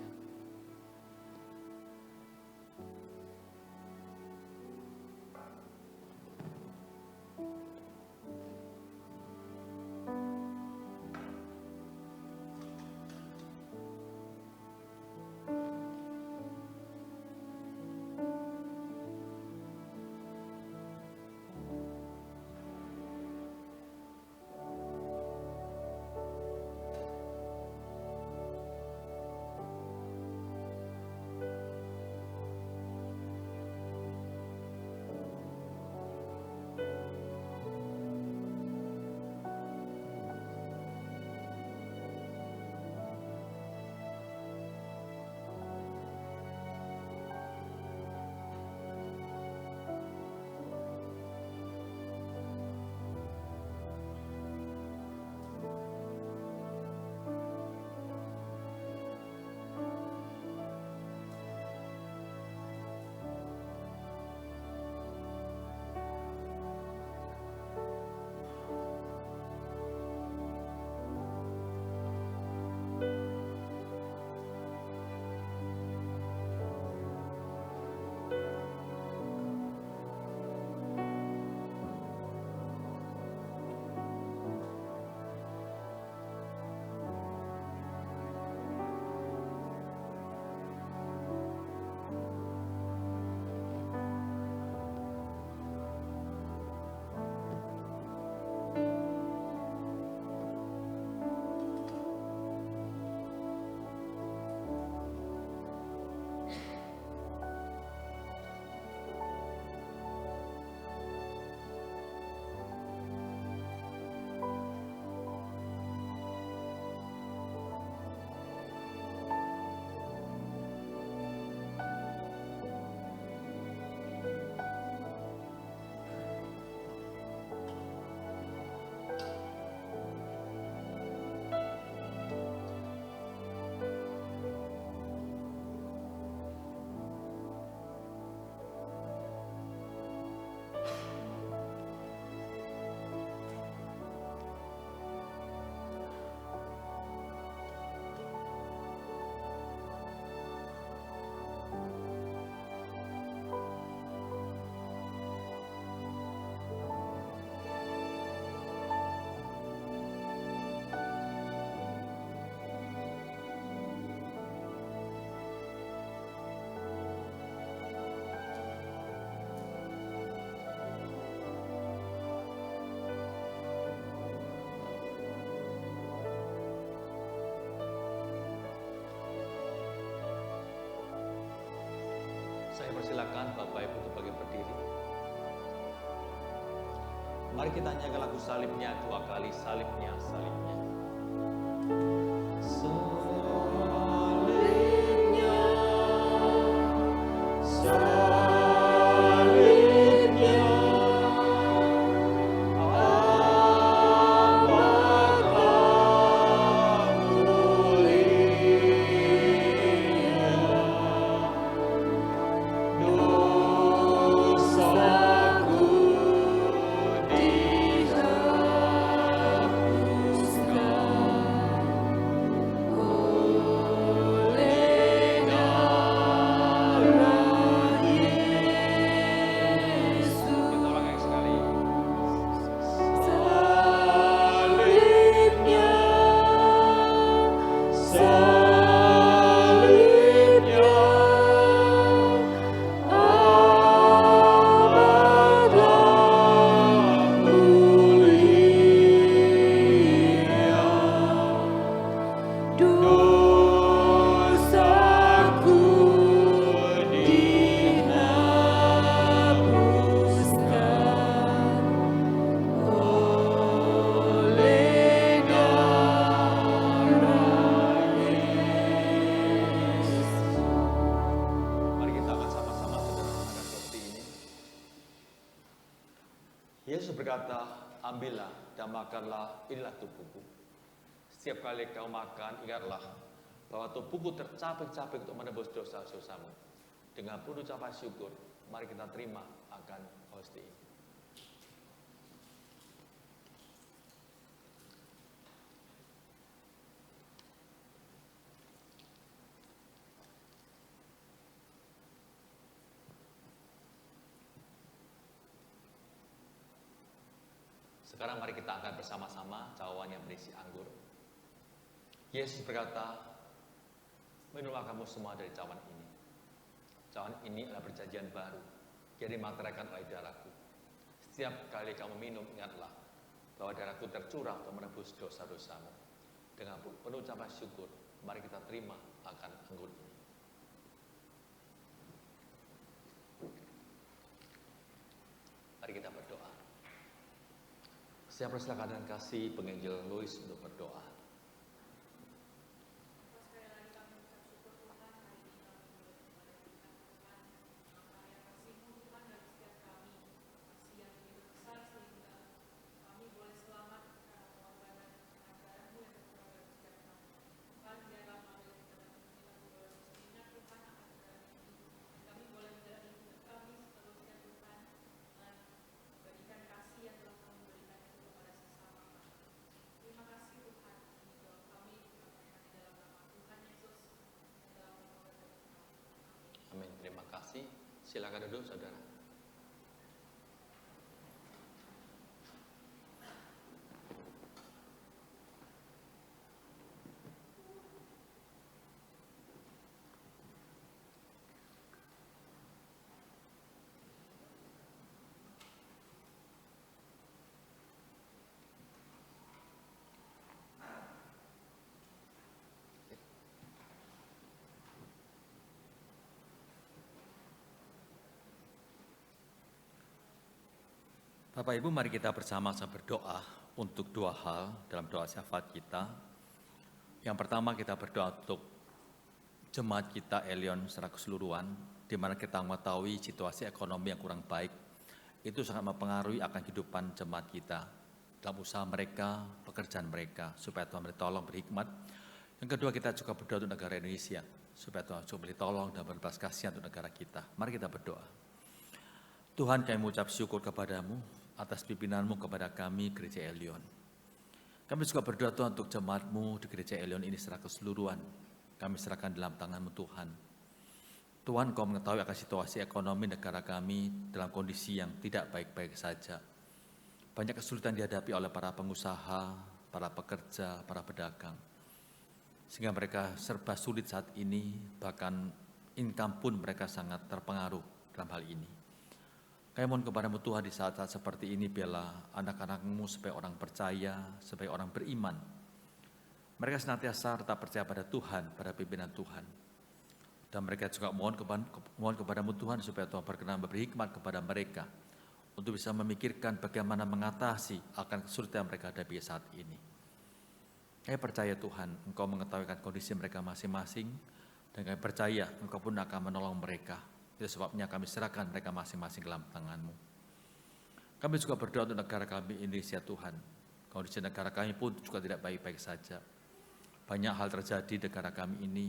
persilakan Bapak Ibu untuk bagi berdiri. Mari kita nyanyikan lagu salibnya 2 kali, salibnya, salibnya. Yesus berkata, ambillah dan makanlah, inilah tubuhku. Setiap kali kau makan, ingatlah bahwa tubuhku tercapek-capek untuk menebus dosa-dosamu. Dengan penuh ucapan syukur, mari kita terima akan hosti ini. Sekarang mari kita angkat bersama-sama cawan yang berisi anggur. Yesus berkata, minumlah kamu semua dari cawan ini. Cawan ini adalah perjanjian baru, yang dimateraikan oleh darahku. Setiap kali kamu minum, ingatlah bahwa darahku tercurah untuk menebus dosa-dosamu. Dengan penuh ucapan syukur, mari kita terima akan anggur ini. Mari kita berdoa. Saya persilakan dengan kasih penginjil Louis untuk berdoa. Amin. Terima kasih. Silakan duduk, saudara. Bapak Ibu, mari kita bersama-sama berdoa untuk 2 hal dalam doa syafaat kita. Yang pertama, kita berdoa untuk jemaat kita Elion secara keseluruhan, di mana kita mengetahui situasi ekonomi yang kurang baik, itu sangat mempengaruhi akan kehidupan jemaat kita, dalam usaha mereka, pekerjaan mereka, supaya Tuhan beri tolong, berhikmat. Yang kedua, kita juga berdoa untuk negara Indonesia, supaya Tuhan juga beri tolong dan berbelas kasihan untuk negara kita. Mari kita berdoa. Tuhan, kami mengucap syukur kepadamu atas pimpinanmu kepada kami, Gereja Elion. Kami juga berdoa Tuhan untuk jemaat-Mu di Gereja Elion ini secara keseluruhan. Kami serahkan dalam tangan-Mu Tuhan. Tuhan, Kau mengetahui akan situasi ekonomi negara kami dalam kondisi yang tidak baik-baik saja. Banyak kesulitan dihadapi oleh para pengusaha, para pekerja, para pedagang. Sehingga mereka serba sulit saat ini, bahkan income pun mereka sangat terpengaruh dalam hal ini. Kami mohon kepada-Mu Tuhan di saat-saat seperti ini, biarlah anak-anak-Mu supaya orang percaya, supaya orang beriman. Mereka senantiasa tetap percaya pada Tuhan, pada pimpinan Tuhan. Dan mereka juga mohon kepadamu Tuhan supaya Tuhan berkenan memberi hikmat kepada mereka untuk bisa memikirkan bagaimana mengatasi akan kesulitan yang mereka hadapi saat ini. Kami percaya Tuhan, Engkau mengetahui kondisi mereka masing-masing, dan kami percaya Engkau pun akan menolong mereka. Itu sebabnya kami serahkan mereka masing-masing ke dalam tangan-Mu. Kami juga berdoa untuk negara kami Indonesia Tuhan. Kondisi negara kami pun juga tidak baik-baik saja. Banyak hal terjadi di negara kami ini,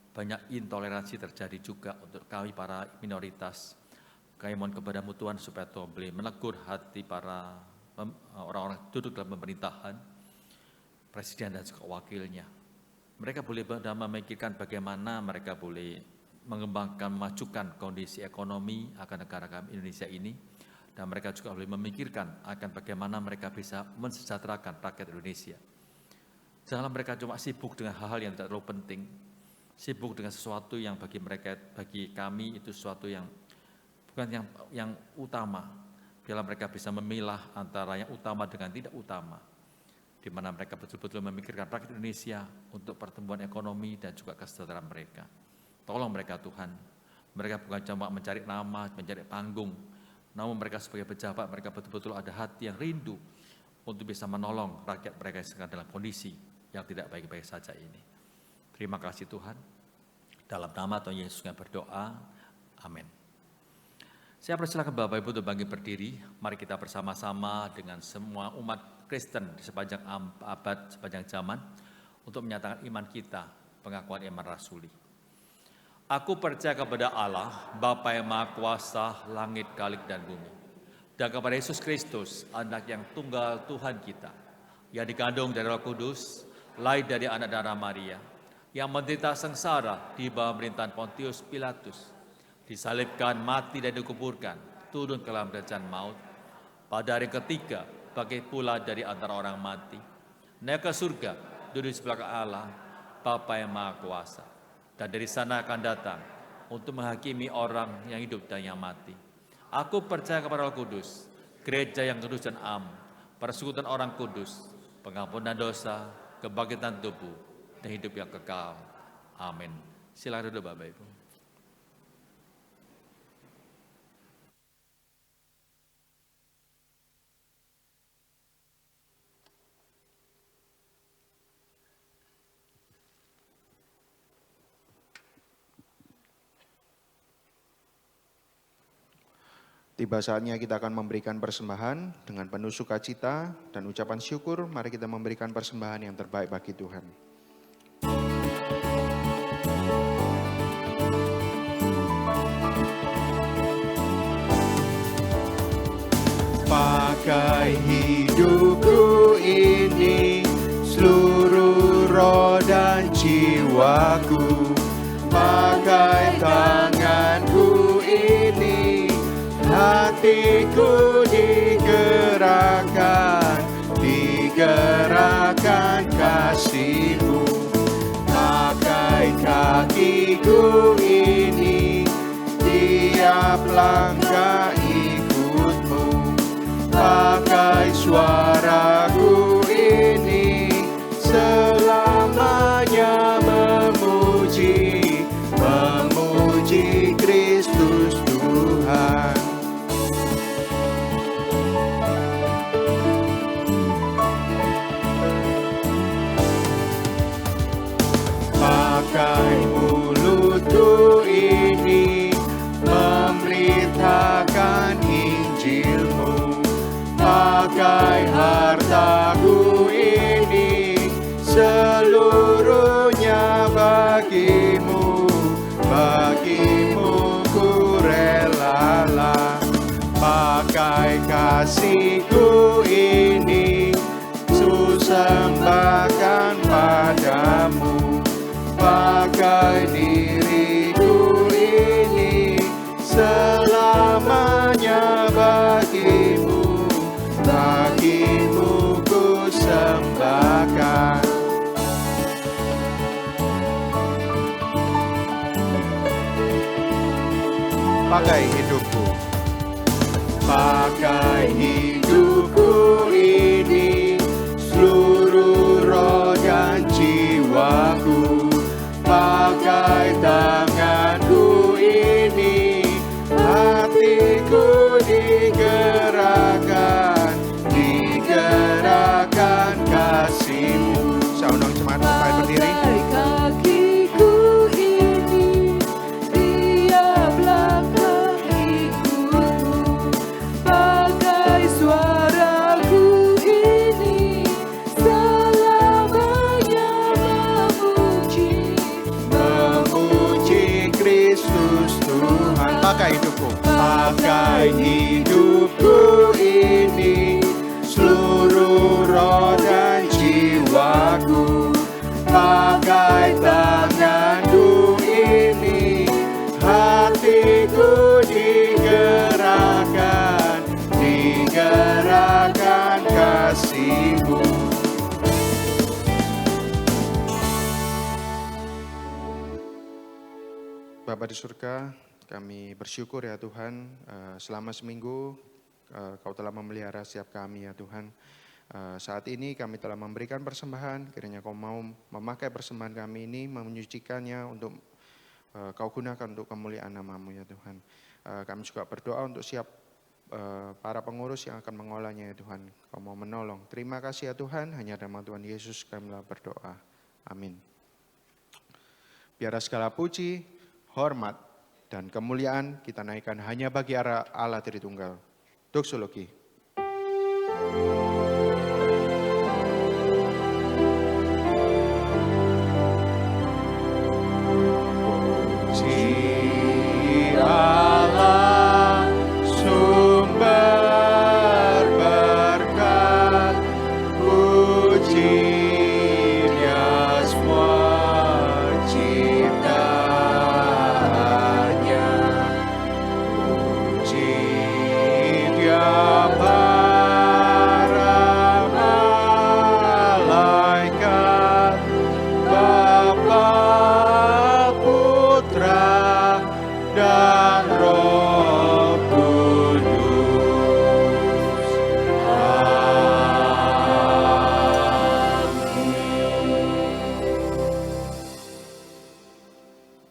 banyak intoleransi terjadi juga untuk kami para minoritas. Kami mohon kepadamu Tuhan supaya Tuhan boleh menegur hati para orang-orang duduk dalam pemerintahan, presiden dan juga wakilnya. Mereka boleh memikirkan bagaimana mereka boleh mengembangkan, memajukan kondisi ekonomi akan negara kami Indonesia ini, dan mereka juga boleh memikirkan akan bagaimana mereka bisa mensejahterakan rakyat Indonesia. Janganlah mereka cuma sibuk dengan hal-hal yang tidak terlalu penting, sibuk dengan sesuatu yang bagi mereka, bagi kami itu sesuatu yang bukan yang utama. Biarlah mereka bisa memilah antara yang utama dengan tidak utama, di mana mereka betul-betul memikirkan rakyat Indonesia untuk pertumbuhan ekonomi dan juga kesejahteraan mereka. Tolong mereka Tuhan, mereka bukan cuma mencari nama, mencari panggung, namun mereka sebagai pejabat, mereka betul-betul ada hati yang rindu untuk bisa menolong rakyat mereka yang sedang dalam kondisi yang tidak baik-baik saja ini. Terima kasih Tuhan. Dalam nama Tuhan Yesus kami berdoa. Amin. Saya persilakan Bapak Ibu untuk bangkit berdiri. Mari kita bersama-sama dengan semua umat Kristen di sepanjang abad, sepanjang zaman, untuk menyatakan iman kita, pengakuan iman rasuli. Aku percaya kepada Allah, Bapa yang Maha Kuasa, langit, kalik, dan bumi. Dan kepada Yesus Kristus, anak yang tunggal Tuhan kita, yang dikandung dari Roh Kudus, lahir dari anak darah Maria, yang menderita sengsara di bawah pemerintahan Pontius Pilatus, disalibkan, mati, dan dikuburkan, turun ke dalam kerajaan maut. Pada hari ketiga, bangkit pula dari antara orang mati, naik ke surga, duduk di sebelah Allah, Bapa yang Maha Kuasa. Dan dari sana akan datang untuk menghakimi orang yang hidup dan yang mati. Aku percaya kepada Roh Kudus, gereja yang kudus dan am, persekutuan orang kudus, pengampunan dosa, kebangkitan tubuh, dan hidup yang kekal. Amin. Silakan duduk Bapak Ibu. Tiba saatnya kita akan memberikan persembahan dengan penuh sukacita dan ucapan syukur. Mari kita memberikan persembahan yang terbaik bagi Tuhan. Pakai hidupku ini, seluruh roh dan jiwaku. Pakai tanganku ini, hatiku digerakkan kasih-Mu. Pakai kakiku ini, tiap langkah ikut-Mu. Pakai suaraku ini, selamanya memuji Kristus Tuhan. Pakai mulutku ini, memberitakan Injil-Mu. Pakai hartaku ini, seluruhnya bagi-Mu. Bagi-Mu ku relalah. Pakai kasihku ini, susembahkan padamu. Pakai diriku ini, selamanya bagi-Mu. Bagi-Mu ku sembahkan. Pakai hidupku. Pakai hidupku ini, seluruh roh dan jiwaku. Pakai tangan kasih-Mu. Bapa di surga, kami bersyukur ya Tuhan, selama seminggu Kau telah memelihara setiap kami ya Tuhan. Saat ini kami telah memberikan persembahan, kiranya Kau mau memakai persembahan kami ini, menyucikannya untuk Kau gunakan untuk kemuliaan nama-Mu ya Tuhan. Kami juga berdoa untuk para pengurus yang akan mengolahnya ya Tuhan. Kau mau menolong. Terima kasih ya Tuhan, hanya nama Tuhan Yesus kami berdoa. Amin. Biar segala puji, hormat, dan kemuliaan kita naikkan hanya bagi Allah Tritunggal. Doksologi.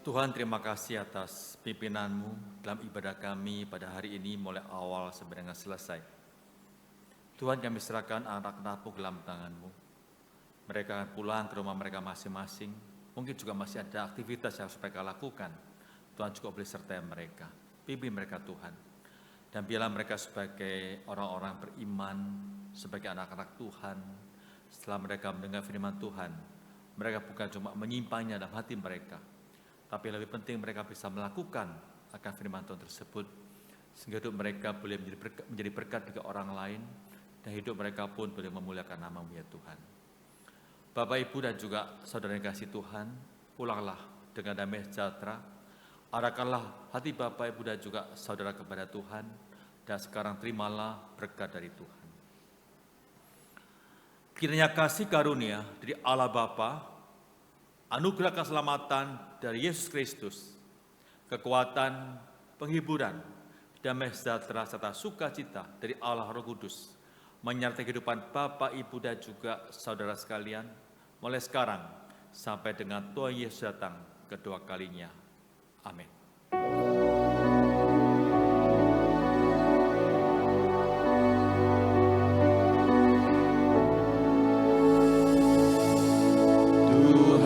Tuhan, terima kasih atas pimpinan-Mu dalam ibadah kami pada hari ini mulai awal sampai dengan selesai. Tuhan, kami serahkan anak-anak-Mu ke dalam tangan-Mu. Mereka akan pulang ke rumah mereka masing-masing. Mungkin juga masih ada aktivitas yang harus mereka lakukan. Tuhan juga boleh sertai mereka. Pimpin mereka Tuhan. Dan biarlah mereka sebagai orang-orang beriman, sebagai anak-anak Tuhan. Setelah mereka mendengar firman Tuhan, mereka bukan cuma menyimpannya dalam hati mereka, tapi lebih penting mereka bisa melakukan akan firman Tuhan tersebut, sehingga hidup mereka boleh menjadi berkat bagi orang lain, dan hidup mereka pun boleh memuliakan nama-Mu ya Tuhan. Bapak, Ibu, dan juga saudara yang kasih Tuhan, pulanglah dengan damai sejahtera, arahkanlah hati Bapak, Ibu, dan juga saudara kepada Tuhan, dan sekarang terimalah berkat dari Tuhan. Kiranya kasih karunia dari Allah Bapa, anugerah keselamatan dari Yesus Kristus, kekuatan, penghiburan, damai sejahtera serta sukacita dari Allah Roh Kudus, menyertai kehidupan Bapak, Ibu, dan juga saudara sekalian, mulai sekarang sampai dengan Tuhan Yesus datang kedua kalinya. Amin.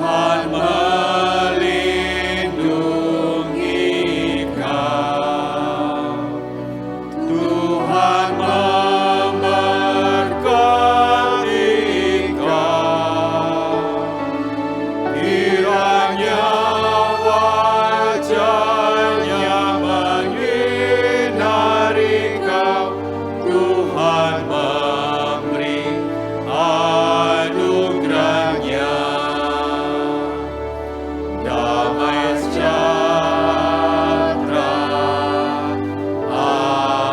Tuhan melindungi kau, Tuhan memberkati kau, kiranya wajah-Nya menyinari kau, Tuhan memberi anugerah-Nya. Damai sejahtera. Amin.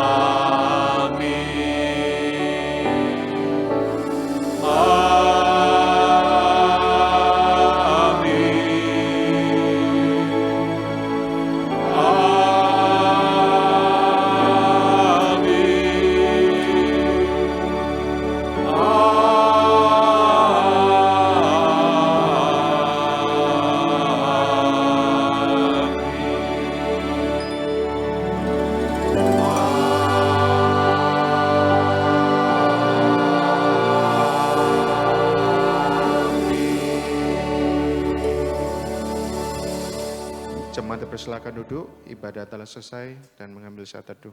Jemaat dipersilakan duduk, ibadah telah selesai dan mengambil saat teduh.